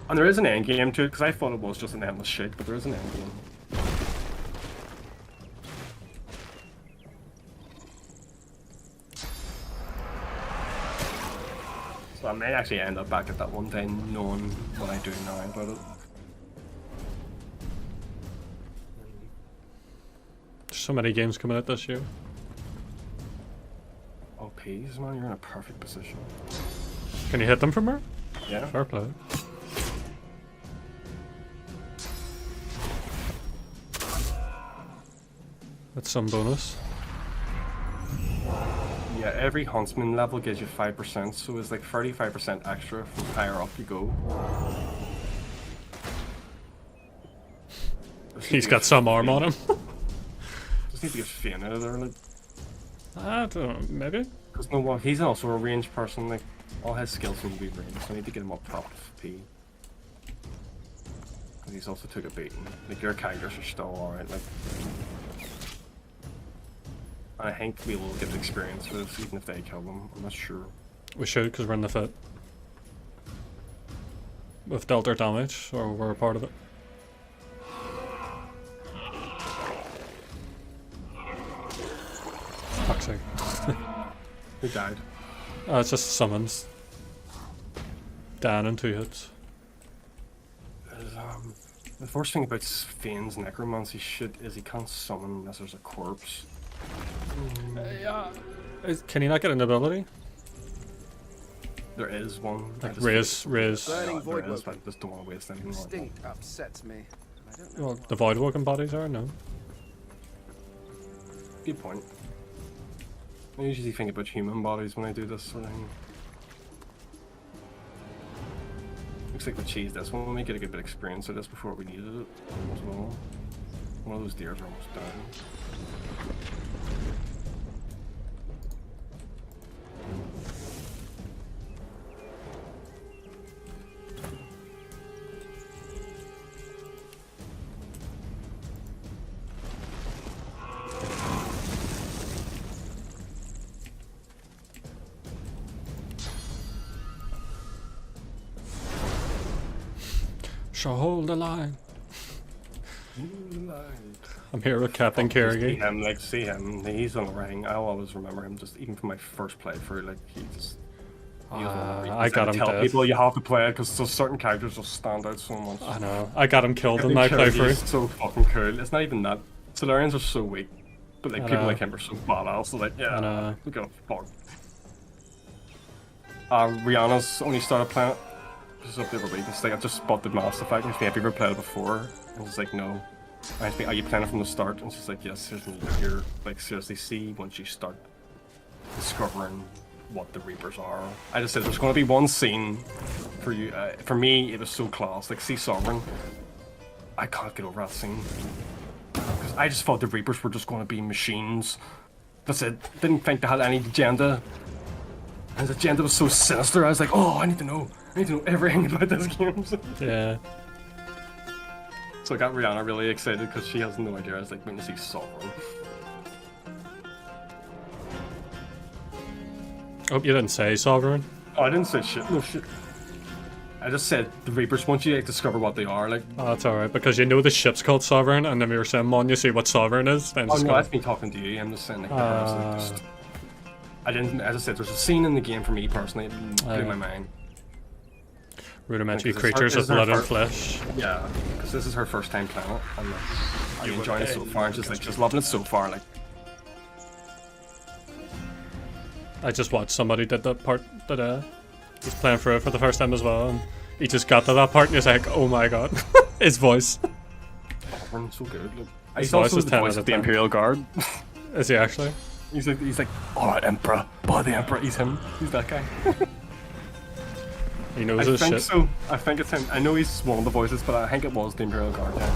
And there is an end game to it, because I thought it was just an endless shit, but there is an end game. So I may actually end up back at that one day knowing what I do now about it. There's so many games coming out this year. Oh, Peas, man, you're in a perfect position. Can you hit them from her? Yeah. Fair play. That's some bonus. Yeah, every huntsman level gives you 5%, so it's like 35% extra from higher up you go. He's got some arm on him. Just need to get Fane out of there, like. I don't know, maybe? Because no, well, he's also a ranged person, like, all his skills seem to be ranged, so I need to get him up top of P. Because he's also took a beating. Like, your characters are still alright, like. I think we will get experience with this, even if they kill them. I'm not sure. We should, because we're in the fit. We've dealt our damage, or we're a part of it. Fuck's sake. Who died? It's just summons. Dan in 2 hits. The first thing about Fane's necromancy shit is he can't summon unless there's a corpse. Can he not get an ability? There is one. Like raise. There is, but I just don't want to waste anything more. Instinct upsets me. I don't know. Well, the void walking bodies are, no. Good point. I usually think about human bodies when I do this sort of thing. Looks like we cheesed this one. We get a good bit of experience of this before we needed it as well. One of those deers are almost down. So hold the line. I'm here with Captain Kerrigan. See him, he's on the ring. I'll always remember him, just even from my first playthrough. Like he just. I got him tell dead. people you have to play it because certain characters will stand out so much. I know. I got him killed in my playthrough. He's so fucking cool. It's not even that. Larians are so weak, but like people like him are so badass. So like, yeah, we got a fuck. Rihanna's only started playing it. Just up the other week. It's like I just spotted Mass Effect. And she's like, have you ever played it before? And she's like, no. I think, are you playing it from the start? And she's like, yes. Seriously, you're like seriously see once you start discovering what the Reapers are. I just said there's going to be one scene for you. For me, it was so class. Like, see Sovereign. I can't get over that scene because I just thought the Reapers were just going to be machines. That's it. Didn't think they had any agenda. And the agenda was so sinister. I was like, oh, I need to know everything about this game. Yeah. So I got Rihanna really excited because she has no idea. I was like, waiting to see Sovereign. Oh, you didn't say Sovereign? Oh, I didn't say shit. No shit. I just said the Reapers, once you discover what they are, like... Oh, that's alright, because you know the ship's called Sovereign, and then we were saying, Mon, you see what Sovereign is? Then oh, no, that's me talking to you. I'm just saying, like, just... I didn't... As I said, there's a scene in the game for me, personally, it blew my mind. Rudimentary creatures of blood and flesh. Yeah, because this is her first time playing it, and I'm enjoying it so far, and she's like, just loving it so far, like... I just watched somebody did that part that he's playing for it for the first time as well, and he just got to that part and he's like, oh my god. His voice. Oh, so good. Look. His He's voice also is the 10 voice out of of the 10. Imperial Guard. Is he actually? He's like, alright, Emperor. By the Emperor, he's him. He's that guy. He knows his shit. So. I think it's him. I know he's one of the voices, but I think it was the Imperial Guard. Yeah.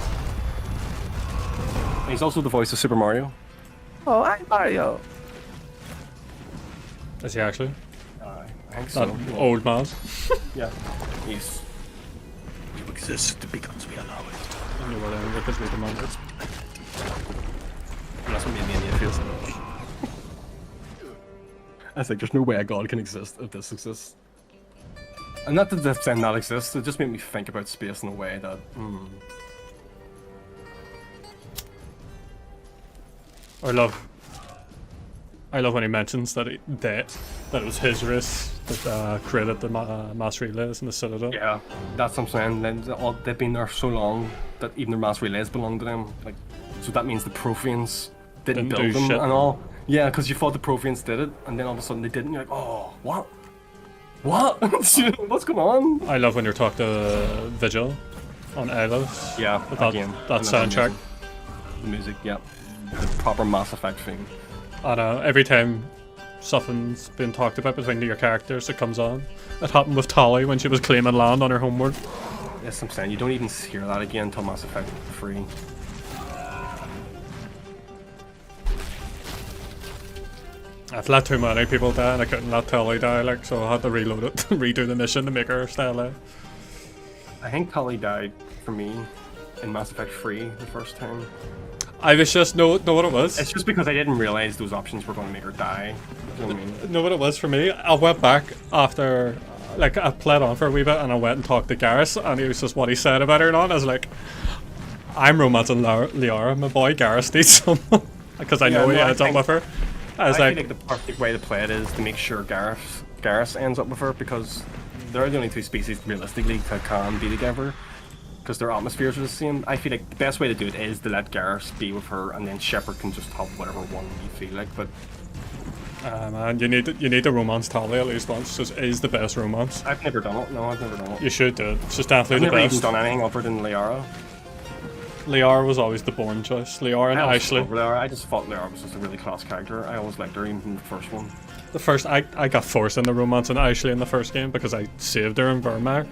He's also the voice of Super Mario. Oh, I'm Mario. Is he actually? I think so. That old man. Yeah. He's... You exist because we allow it. I know what I mean, because we demand it. And that's what me and Mania feels like. I was like, there's no way a god can exist if this exists. And not that this not exists, it just made me think about space in a way that... I love when he mentions that that it was his race that created the mass relays in the Citadel. Yeah, that's what I'm saying. They've been there so long that even their mass relays belong to them. Like, so that means the Protheans didn't do build them shit. and all. Yeah, because you thought the Protheans did it, and then all of a sudden they didn't. You're like, oh, what? What? What's going on? I love when you're talking to Vigil on Elos. Yeah, With that, again, that another soundtrack. The music, yeah. The proper Mass Effect thing. I know, every time something's been talked about between your characters, it comes on. It happened with Tali when she was claiming land on her homeworld. Yes, I'm saying, you don't even hear that again until Mass Effect 3. I've let too many people die and I couldn't let Tali die, like, so I had to reload it, redo the mission to make her stay alive. I think Tali died for me in Mass Effect 3 the first time. I was just, know what it was? It's just because I didn't realize those options were going to make her die. You know what I mean? Know what it was for me? I went back after, like, I played on for a wee bit and I went and talked to Garrus and it was just what he said about her and all. I was like, I'm romancing Liara, my boy Garrus needs someone. Because I know he ends up with her. I feel like the perfect way to play it is to make sure Garrus ends up with her, because they're the only two species realistically that can be together, because their atmospheres are the same. I feel like the best way to do it is to let Garrus be with her, and then Shepard can just have whatever one you feel like. But man, you need to romance Tali at least once. It is the best romance. I've never done it. No, I've never done it. You should do it. It's just definitely I've the never best. even done anything other than Liara. Liara was always the born choice. Liara and Ashley. I just thought Liara was just a really class character. I always liked her even in the first one. The first, I got forced into romance and Ashley in the first game because I saved her in Vermeer.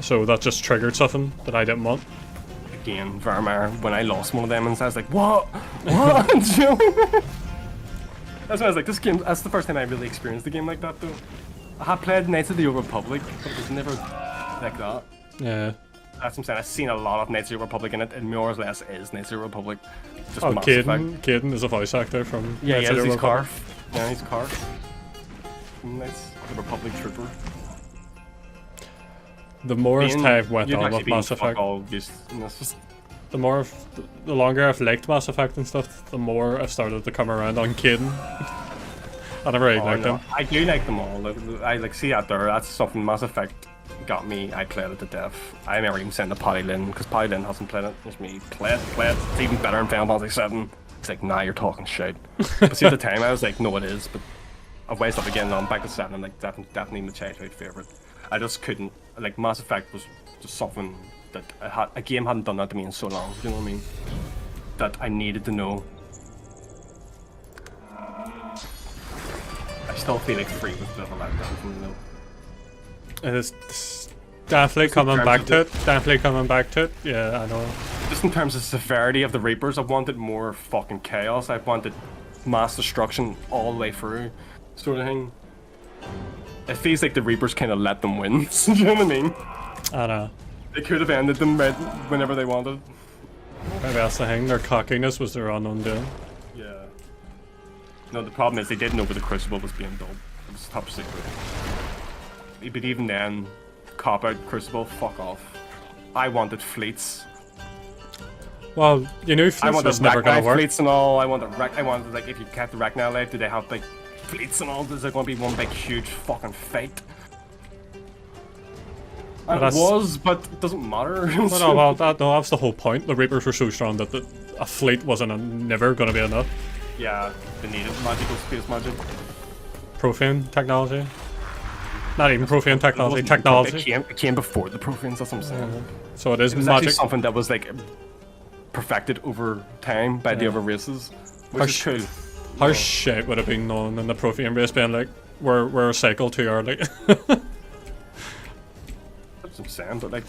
So that just triggered something that I didn't want. Again, Vermeer, when I lost one of them, and I was like, what? What? That's when I was like, this game, that's the first time I really experienced the game like that, though. I had played Knights of the Old Republic, but it was never like that. Yeah. That's what I'm saying. I've seen a lot of Knights of the Republic in it, and more or less is Knights of the Republic. Just Oh, Mass Effect. Caden is a voice actor from Yeah, Knights of the he's Republic. Carf. Yeah, he's Carf. Knights of the Republic Trooper. The more as time went you'd on actually with be Mass fuck Effect, all used in this. the longer I've liked Mass Effect and stuff, the more I've started to come around on Caden. I never really liked him. I do like them all. I like see that there. That's something Mass Effect got me. I played it to death. I remember even saying to Patty Lynn, because Patty Lynn hasn't played it. It's me, play it. It's even better in Final Fantasy 7. It's like, nah, you're talking shit. But see, at the time I was like, no, it is. But I've wised up again. I'm back to 7. I'm like, definitely my childhood favorite. I just couldn't. Like, Mass Effect was just something that a game hadn't done that to me in so long. Do you know what I mean? That I needed to know. I still feel like 3 was a bit of a letdown from me, though. It is definitely coming back to it. Definitely coming back to it. Yeah, I know. Just in terms of severity of the Reapers, I wanted more fucking chaos. I wanted mass destruction all the way through, sort of thing. It feels like the Reapers kind of let them win. Do you know what I mean? I know. They could have ended them right whenever they wanted. Maybe that's the thing. Their cockiness was their own undoing. Yeah. No, the problem is they didn't know where the Crucible was being built. It was top secret. But even then, cop out Crucible, fuck off. I wanted fleets. Well, you knew fleets was never gonna work. Fleets and all. I wanted like if you kept the Rachni alive, did they have like fleets and all? Is there going to be one big huge fucking fight? And it was, but it doesn't matter. That was the whole point. The Reapers were so strong that a fleet wasn't never going to be enough. Yeah, they needed magical space magic. Profane technology. Not even profane technology. Technology. It came before the Profanes. That's what I'm saying. So it is was magic. Actually something that was like perfected over time by the other races, which is cool. How shit would have been known in the Profane race being like, we're a cycle too early. That's what I'm saying, but like,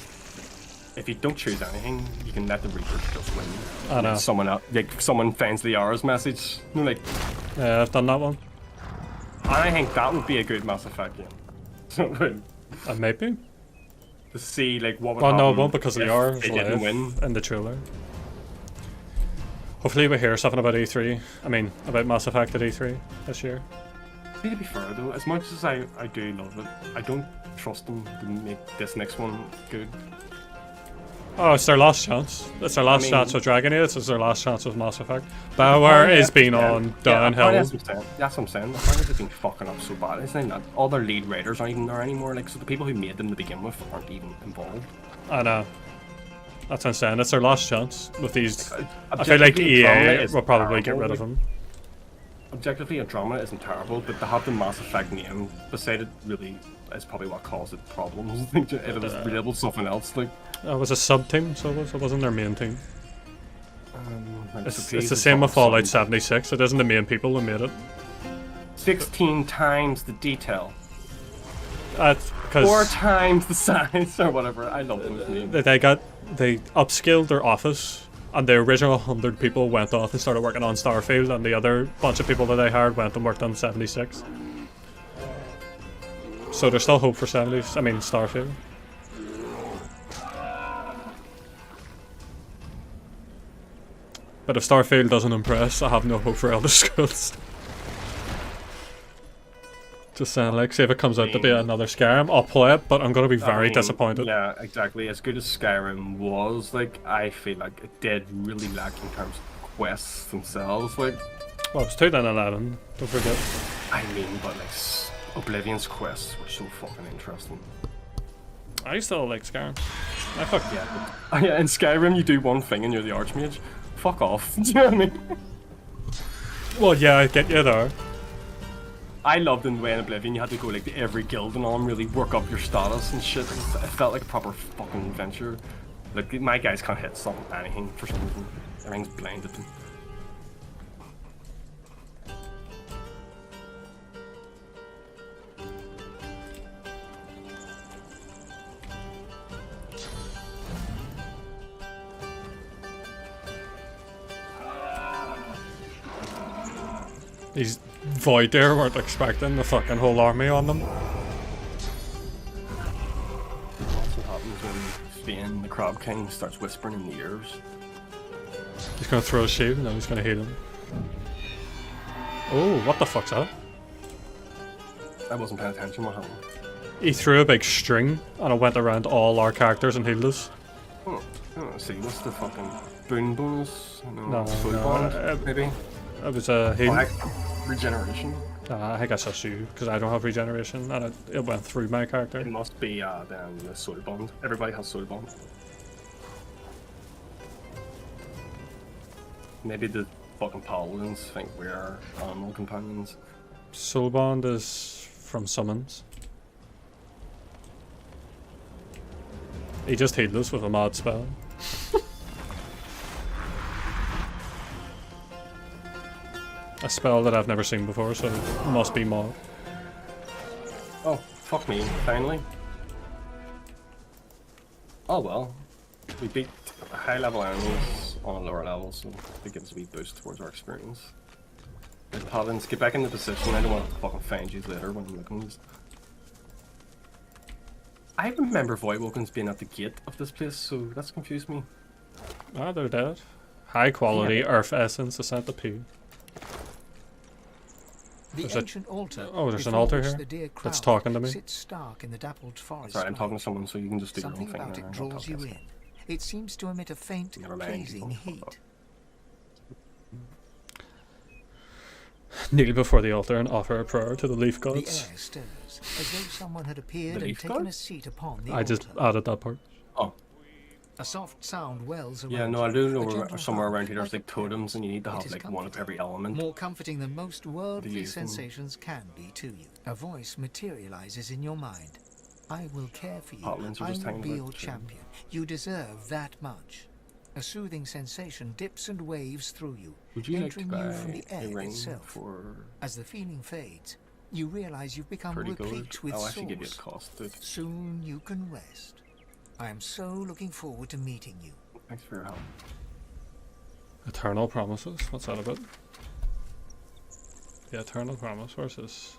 if you don't choose anything, you can let the Reapers just win. I know. Someone else, like someone finds the Liara's message, you know, like. Yeah, I've done that one. I think that would be a good Mass Effect game. Maybe. To see like what would happen. Well, no, it won't because Liara is didn't win in the trailer. Hopefully we hear something about E3. I mean, about Mass Effect at E3 this year. To be fair though, as much as I do love it, I don't trust them to make this next one good. Oh, it's their last chance. It's their last chance with Dragon Age. It's their last chance with Mass Effect. BioWare is being on downhill. That's what I'm saying. The part has been fucking up so bad. Isn't that all their lead writers aren't even there anymore? Like, so the people who made them to begin with aren't even involved. I know. That's what I'm saying. It's their last chance with these. I feel like EA will probably get rid of them. Objectively, Andromeda isn't terrible, but to have the Mass Effect name beside it really is probably what caused it problems. If it was relabeled something else, like. It was a sub-team, so it wasn't their main team. It's the same with Fallout 76. It isn't the main people who made it. 16 times the detail. That's because 4 times the size, or whatever. I love those names. They upskilled their office, and the original 100 people went off and started working on Starfield, and the other bunch of people that they hired went and worked on 76. So there's still hope for Starfield. But if Starfield doesn't impress, I have no hope for Elder Scrolls. Just saying, like, say if it comes out to be another Skyrim, I'll play it, but I'm going to be very disappointed. Yeah, exactly. As good as Skyrim was, like, I feel like it did really lack in terms of quests themselves, like. Well, it was 2011, don't forget. I mean, but, like, Oblivion's quests were so fucking interesting. I still like Skyrim. Yeah, but, yeah, in Skyrim you do one thing and you're the Archmage. Fuck off. Do you know what I mean? Well, yeah, I get you there. I loved in the way in Oblivion you had to go like to every guild and all and really work up your status and shit. It felt like a proper fucking adventure. Like my guys can't hit anything for some reason. Everything's blinded them. These Void there weren't expecting the fucking whole army on them. That's what happens when Spain, the Crab King, starts whispering in the ears. He's gonna throw a shield and then he's gonna hit him. Oh, what the fuck's that? I wasn't paying attention what happened. He threw a big string and it went around all our characters and healed us. Oh, see, what's the fucking boon bonus? No, bond, maybe? It was a heal. Regeneration? I think that's just you, because I don't have regeneration, and it went through my character. It must be then the soul bond. Everybody has soul bond. Maybe the fucking paladins think we're animal companions. Soul bond is from summons. He just healed us with a mad spell. A spell that I've never seen before, so it must be mod. Oh, fuck me, finally. Oh well. We beat high level enemies on a lower level, so it gives a wee boost towards our experience. Right, paladins, get back into position. I don't want to fucking find you later when I'm looking. I remember Voidwalkers being at the gate of this place, so that's confused me. Ah, they're dead. High quality Earth Essence, a centipede. The ancient altar. Oh, there's an altar here that's talking to me. Sits stark in the dappled forest. Sorry, I'm talking to someone, so you can just do your own thing. Something about it draws you in. It seems to emit a faint, pleasing heat. Kneel before the altar and offer a prayer to the leaf gods. The air stirs, as though someone had appeared and taken a seat upon the altar. I just added that part. Oh. A soft sound wells around. Yeah, no, I do know somewhere around here there's like totems and you need to have like one of every element. More comforting than most worldly sensations can be to you. A voice materializes in your mind. I will care for you. I will be your champion. You deserve that much. A soothing sensation dips and waves through you, entering you from the air itself. As the feeling fades, you realize you've become replete with source. Soon you can rest. I am so looking forward to meeting you. Thanks for your help. Eternal Promises? What's that about? The Eternal Promise versus...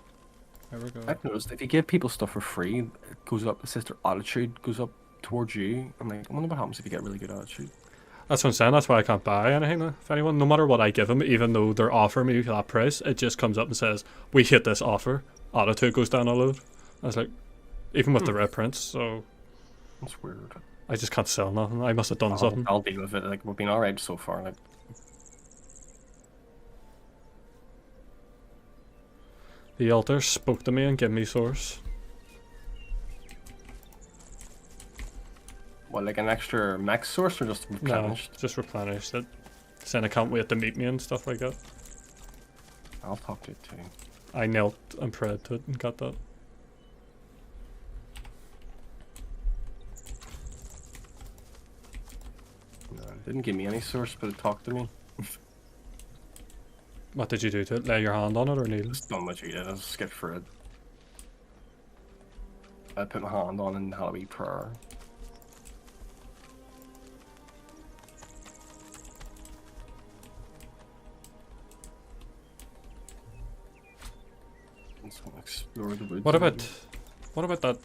There we go. I've noticed if you give people stuff for free, it goes up, the sister attitude goes up towards you. I'm like, I wonder what happens if you get really good attitude. That's what I'm saying, that's why I can't buy anything if anyone. No matter what I give them, even though they're offering me that price, it just comes up and says, we hit this offer. Attitude goes down a load. I was like, even with the red prints, so... That's weird. I just can't sell nothing. I must have done something. I'll deal with it. Like, we've been alright so far. Like, the altar spoke to me and gave me source. What, like an extra max source or just No, replenished? just replenished it. Saying I can't wait to meet me and stuff like that. I'll talk to it too. I knelt and prayed to it and got that. No, it didn't give me any source, but it talked to me. What did you do to it? Lay your hand on it or kneel? Just done what you did. I just skipped for it. I put my hand on and had a wee prayer. Let's explore the woods. What about that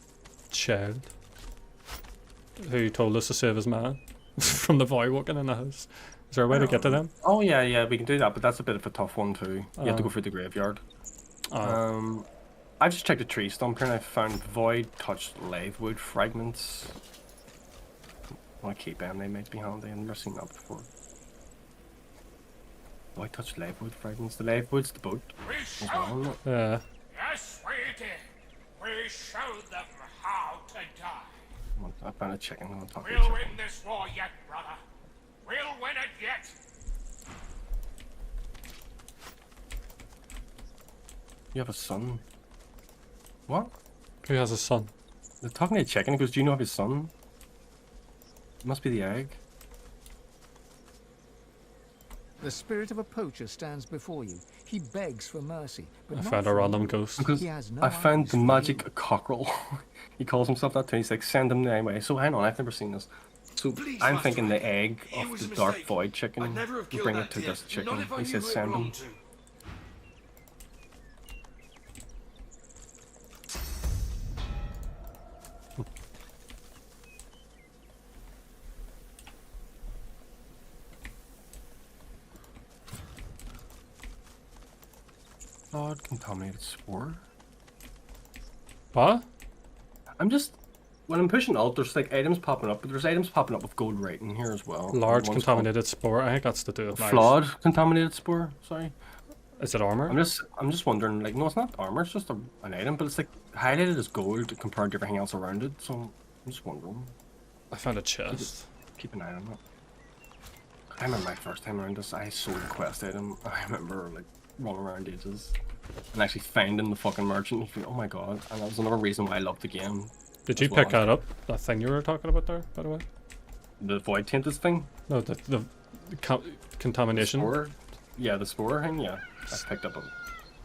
child who told us to save his man from the void walking in the house? Is there a way to get to them? Oh yeah, we can do that, but that's a bit of a tough one too. You have to go Oh. through the graveyard. Oh. I just checked the tree stump here and I found void touched live wood fragments. I want to keep them, they might be handy. I've never seen that before. Void touched live wood fragments. The live wood's the boat. As well, isn't it? Yeah. Yes, we did. We showed them how to die. I found a chicken. I'm talking to a We'll chicken. win this war yet, brother. We'll win it yet. You have a son. What? Who has a son? They're talking to a chicken. He goes, do you know of his son? It must be the egg. The spirit of a poacher stands before you. He begs for mercy, but I not found a from random you. ghost. Because He has no I found eyes the for magic you. cockerel. He calls himself that too. He's like, send him anyway. So hang on, I've never seen this. So Please, I'm my thinking the friend, egg he of was the a dark mistake. void chicken. I'd never have You killed bring that it to deer, this chicken. not if I He knew says who it send him. belonged to. Odd contaminated spore. What? I'm just when I'm pushing alt, there's like items popping up, but there's items popping up with gold writing here as well. Large One's contaminated spore. I think that's to do with called knives. flawed contaminated spore. Sorry. Is it armor? I'm just wondering. Like, no, it's not armor. It's just an item, but it's like highlighted as gold compared to everything else around it. So I'm just wondering. I found a chest. Keep an eye on that. I remember my first time around this. I sold a quest item. I remember like running around ages and actually finding the fucking merchant. You think, oh my god! And that was another reason why I loved the game. Did you pick that up? That thing you were talking about there, by the way? The void tainted thing? No, the contamination. Spore? Yeah, the spore thing. Yeah, I picked up.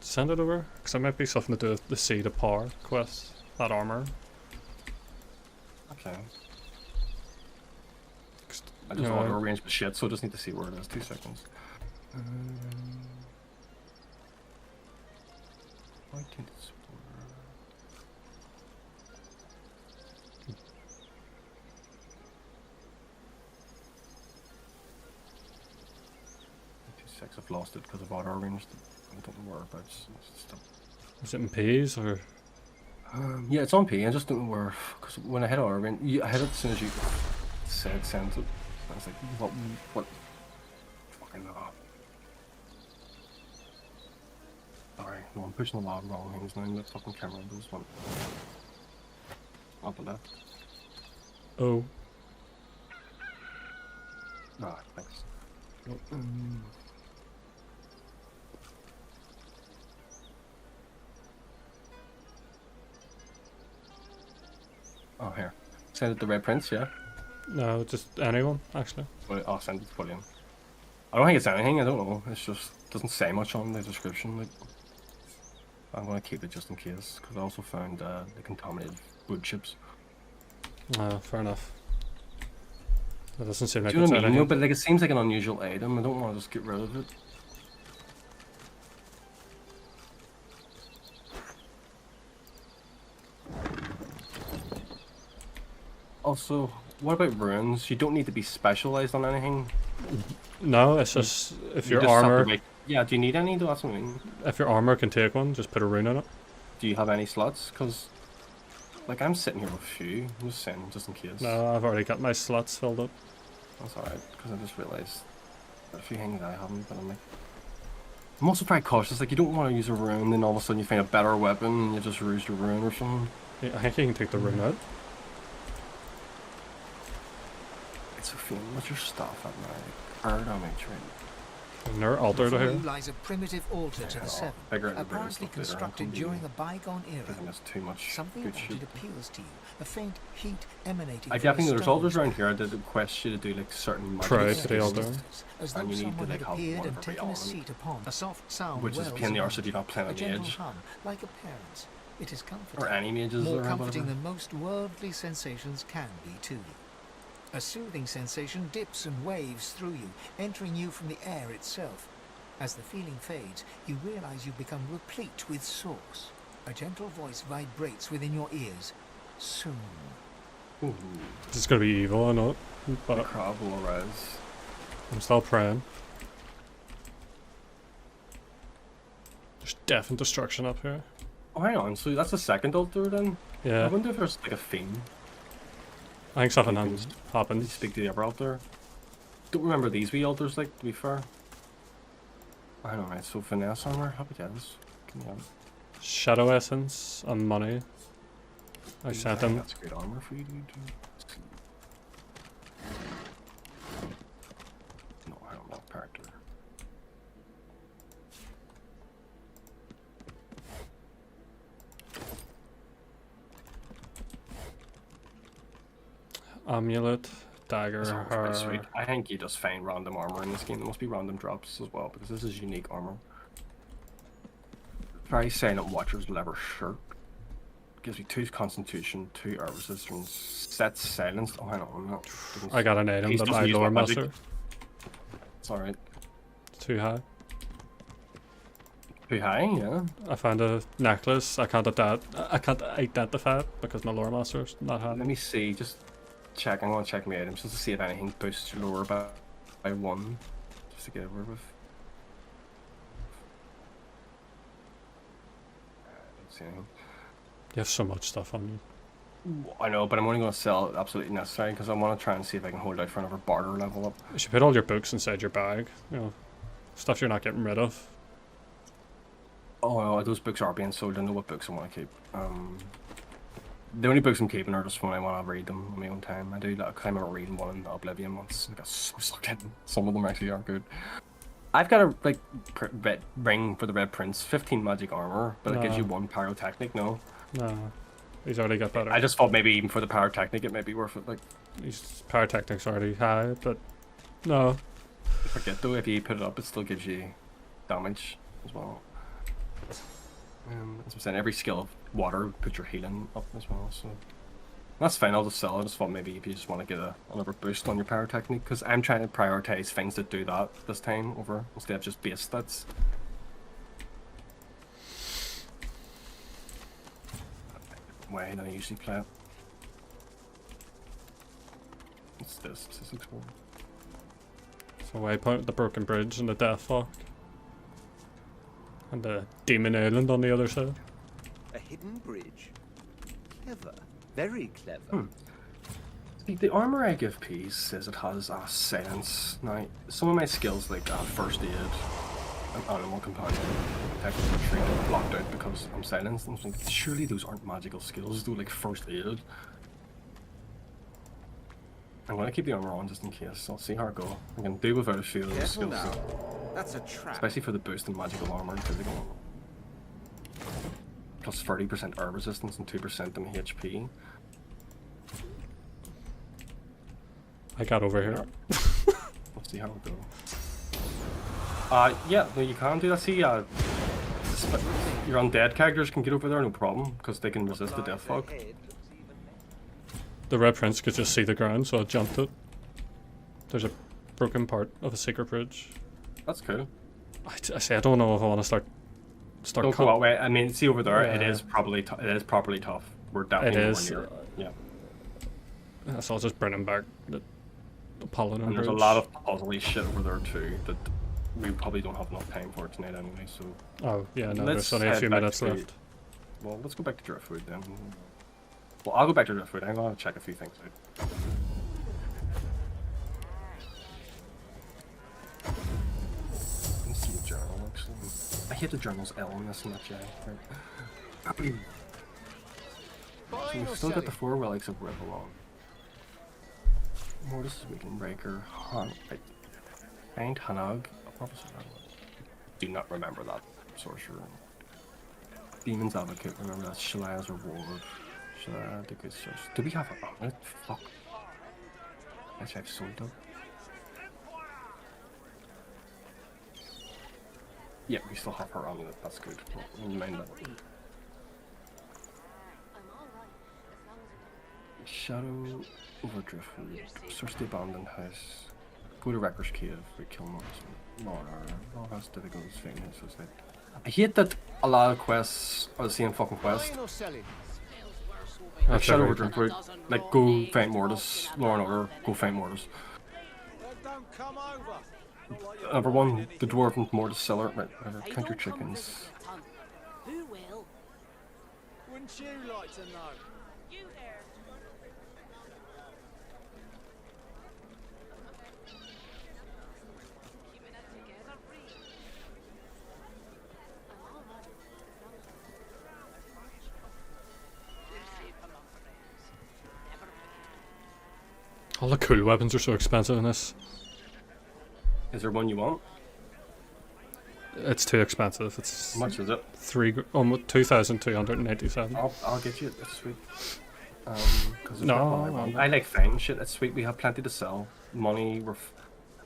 Send it over, because it might be something to do with the Seed of Power quest. That armor. Okay. I just No. auto arranged the shit, so I just need to see where it is. 2 seconds. Void tainted spore. I've lost it because I've auto arranged it. I don't know whereabouts. Is it in P's or? Yeah, it's on P. I just don't know where. Because when I hit auto arrange, I hit it as soon as you said send it. I was like, what? Fucking hell. Sorry, no, I'm pushing a lot of wrong things now. That fucking camera does one. Up and left. Oh. Ah, thanks. Oh, here. Send it to Red Prince, yeah? No, just anyone, actually. Well, I'll send it to William. I don't think it's anything, I don't know. It's just, doesn't say much on the description. Like, I'm gonna keep it just in case, because I also found the contaminated wood chips. Fair enough. That doesn't seem like Do you it's know what I mean? anything. No, but like, it seems like an unusual item. I don't want to just get rid of it. Also, what about runes? You don't need to be specialized on anything. No, it's just if You your just have to armor. make- Yeah, do you need any? That's what I mean. If your armor can take one, just put a rune in it. Do you have any slots? Because, like, I'm sitting here with a few. I'm just saying, just in case. No, I've already got my slots filled up. That's alright, because I just realised there are a few things I haven't, but I'm also very cautious. Like, you don't want to use a rune, then all of a sudden you find a better weapon and you just use your rune or something. Yeah, I think you can take the rune out. Sophia, what's your stuff at night? Or no, make sure. And their altar to Before here. you lies a primitive altar to the seven, bigger and bigger apparently stuff later. constructed during a bygone era. I think that's too much. Something good about shit. it appeals to you, a faint heat emanating I from definitely the there's altars stones. around here. I did request you to do like certain Pray magic to the altar. As though and you need to someone like had have appeared one and of every taken a element, seat upon a soft sound which is wells a pain in the arse around if you're not playing a on the gentle edge. hum, like a parent's. It is comforting. Or any mages More or comforting whatever. than most worldly sensations can be to you. A soothing sensation dips and waves through you, entering you from the air itself. As the feeling fades, you realize you become replete with source. A gentle voice vibrates within your ears. Soon. Ooh. This is gonna be evil, I know. The But crowd will arise. I'm still praying. There's death and destruction up here. Oh, hang on. So that's the second altar then? Yeah. I wonder if there's like a theme. I think something You happened. speak to the other altar. Don't remember these wee altars, like, to be fair. I know, right? So finesse armor, happy days. Shadow essence and money. I sent him. That's great armor for you, dude. No, I don't know, character. Amulet, dagger, This armor's pretty her. sweet. I think you just find random armor in this game. There must be random drops as well, because this is unique armor. Very Silent Watcher's leather shirt. Gives me 2 constitution, 2 air resistance, sets silence. Oh, hang on, no. I got an item, He's but just my used lore my magic. master. It's alright. It's too high. Too high, yeah. I found a necklace. I can't identify it because my lore master's not high. Let me see, just check. I'm gonna check my items just to see if anything boosts your lore by 1. Just to get over with. I don't see anything. You have so much stuff on you. I know, but I'm only going to sell it absolutely necessary because I want to try and see if I can hold out for another barter level up. You should put all your books inside your bag. You know, stuff you're not getting rid of. Oh no, those books are being sold. I know what books I want to keep. The only books I'm keeping are just when I want to read them on my own time. I do like, I remember reading one in Oblivion once. I got so sucked in. Some of them actually are good. I've got a like red ring for the Red Prince, 15 magic armor, but it gives you 1 pyrotechnic. No. No, he's already got better. I just thought maybe even for the pyrotechnic it might be worth it. Like, his pyrotechnic's already high, but no. Forget though, if you put it up, it still gives you damage as well. As I'm saying, every skill of water puts your healing up as well. So that's fine. I'll just sell it. I just thought maybe if you just want to get another boost on your pyrotechnic, because I'm trying to prioritize things that do that this time over instead of just base stats. Way than I usually play it. What's this? What's this look for? So waypoint, the broken bridge and the death lock. And the demon island on the other side. A hidden bridge. Clever. Very clever. The armor I give Peace says it has silence. Now, some of my skills like first aid and animal companion technically treated blocked out because I'm silenced. I'm thinking, surely those aren't magical skills, though, like first aid. I'm gonna keep the armor on just in case. I'll see how it goes. I can do without a few of those skills. Now. That's a trap. Especially for the boost in magical armor and physical armor. Plus 30% air resistance and 2% in HP. I got over here. Let's see how it goes. Yeah, no, you can do that. See, your undead characters can get over there, no problem, because they can resist the death fog. The Red Prince could just see the ground, so I jumped it. There's a broken part of a secret bridge. That's cool. I say I don't know if I want to start. Don't go that way. I mean, see over there, it is probably properly tough. We're definitely it is. Yeah. So I'll just bring him back. The Paladin And there's a bridge. lot of puzzly shit over there too that we probably don't have enough time for tonight anyway. So. Oh yeah, no. Let's There's only a head few back minutes to- left. Well, let's go back to Driftwood then. Well, I'll go back to Driftwood. I'm gonna check a few things out. Let me see the journal actually. I hate the journal's L in this much, yeah. Right. So we've still got the 4 relics of Revelon. Mortis is Weekend Breaker. Find Hanag. Do not remember that sorcerer. Demon's Advocate, remember that. Shalaya's Reward. Shalaya, the good source. Do we have a fuck? Actually, I've sold them. Yeah, we still have her amulet, that's good. We'll mind that. Shadow Overdrift, search the abandoned house, go to Wrecker's Cave, kill Namdar, that's difficult as fitness, is it? I hate that a lot of quests are the same fucking quest. Like Shadow Overdrift, right? Like go fight Mortis, Law and Order, go fight Mortis. Number one, the dwarf and Mortis seller, right? Count your chickens. Who will? Wouldn't you like to know? You there. All the cool weapons are so expensive in this. Is there one you want? It's too expensive. It's how much is it? Almost 2,287. I'll get you. That's sweet. No, I like finding shit. It's sweet. We have plenty to sell. Money.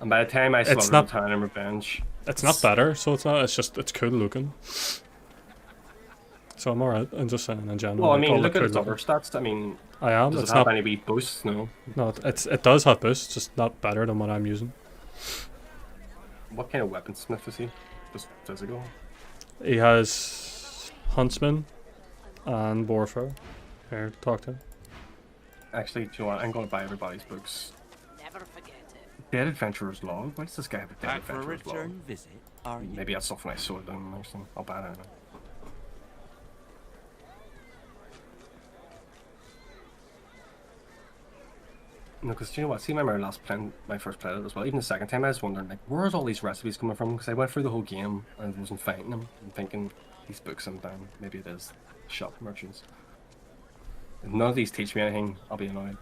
And by the time I It's slaughter not- Time and Revenge, It's not better, so it's not. It's just it's cool looking. So I'm alright. I'm just saying in general. well, I like, mean, all the look at cool its other weapons. stats. I mean, I am. does It's it have not. any wee boosts? No. No, it does have boosts, just not better than what I'm using. What kind of weaponsmith is he? Just physical. He has Huntsman and Warfare. Here, talk to him. Actually, do you know what? I'm going to buy everybody's books. Never forget it. Dead Adventurer's Log? Why does this guy have a Dead Back for a Adventurer's Log? return visit, are you? Maybe that's stuff when I sold them or something. I'll buy it anyway. No, because you know what? See, I remember my first played it as well. Even the second time, I was wondering, like, where's all these recipes coming from? Because I went through the whole game and I wasn't finding them. I'm thinking, these books I'm down. Maybe it is shop merchants. If none of these teach me anything, I'll be annoyed.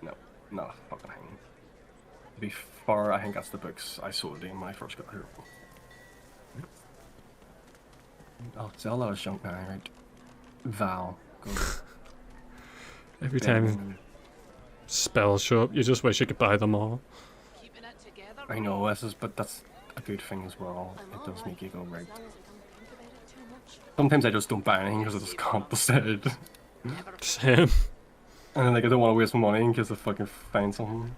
No, not a fucking thing. To be fair, I think that's the books I sold in when I first got here. Oh, sell a lot of junk now, right? Val, go. Every time spells show up, you just wish you could buy them all. I know, but that's a good thing as well. It does make you go right. Sometimes I just don't buy anything because I just can't decide. Same. And then like I don't want to waste my money in case I fucking find something.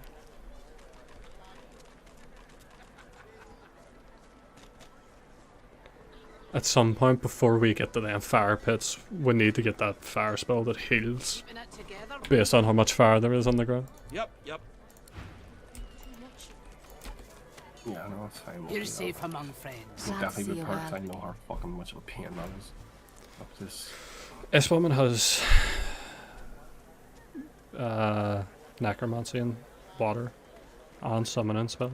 At some point before we get to them fire pits, we need to get that fire spell that heals. Based on how much fire there is on the ground. Yep. Yeah, no, it's fine. You're safe among friends. We'll definitely be perks. I know how fucking much of a pain that is. Up this. This woman has necromancy and water and summoning spells.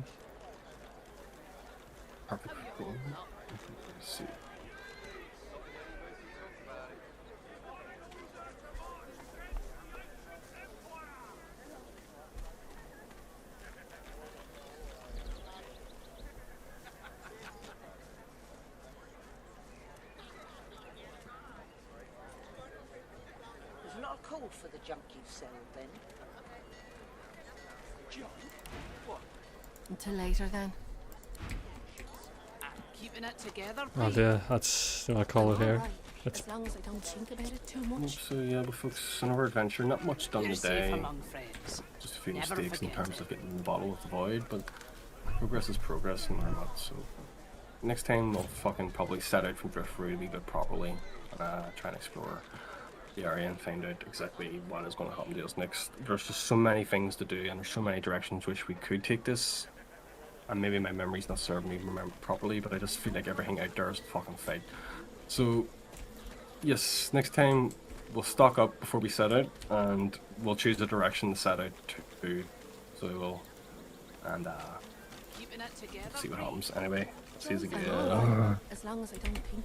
Perfect. Cool. Let's see. There's not a code for the junk you've sold, then? Junk? What? Until later, then. Keeping it together, Oh dear, that's what I call it here. It's As long as I don't think about it too much. So yeah, we focus on our adventure. Not much done You're today. safe among friends. Just a few Never mistakes in forget terms of getting the bottle of the void, but progress is progress no matter what. So next time we'll fucking probably set out from Driftwood a wee bit properly and try and explore the area and find out exactly what is going to happen to us next. There's just so many things to do and there's so many directions which we could take this. And maybe my memory's not serving me remember properly, but I just feel like everything out there is a fucking fight. So yes, next time we'll stock up before we set out, and we'll choose the direction to set out to. So we will, and see what happens. Anyway, see you again. As long as I don't think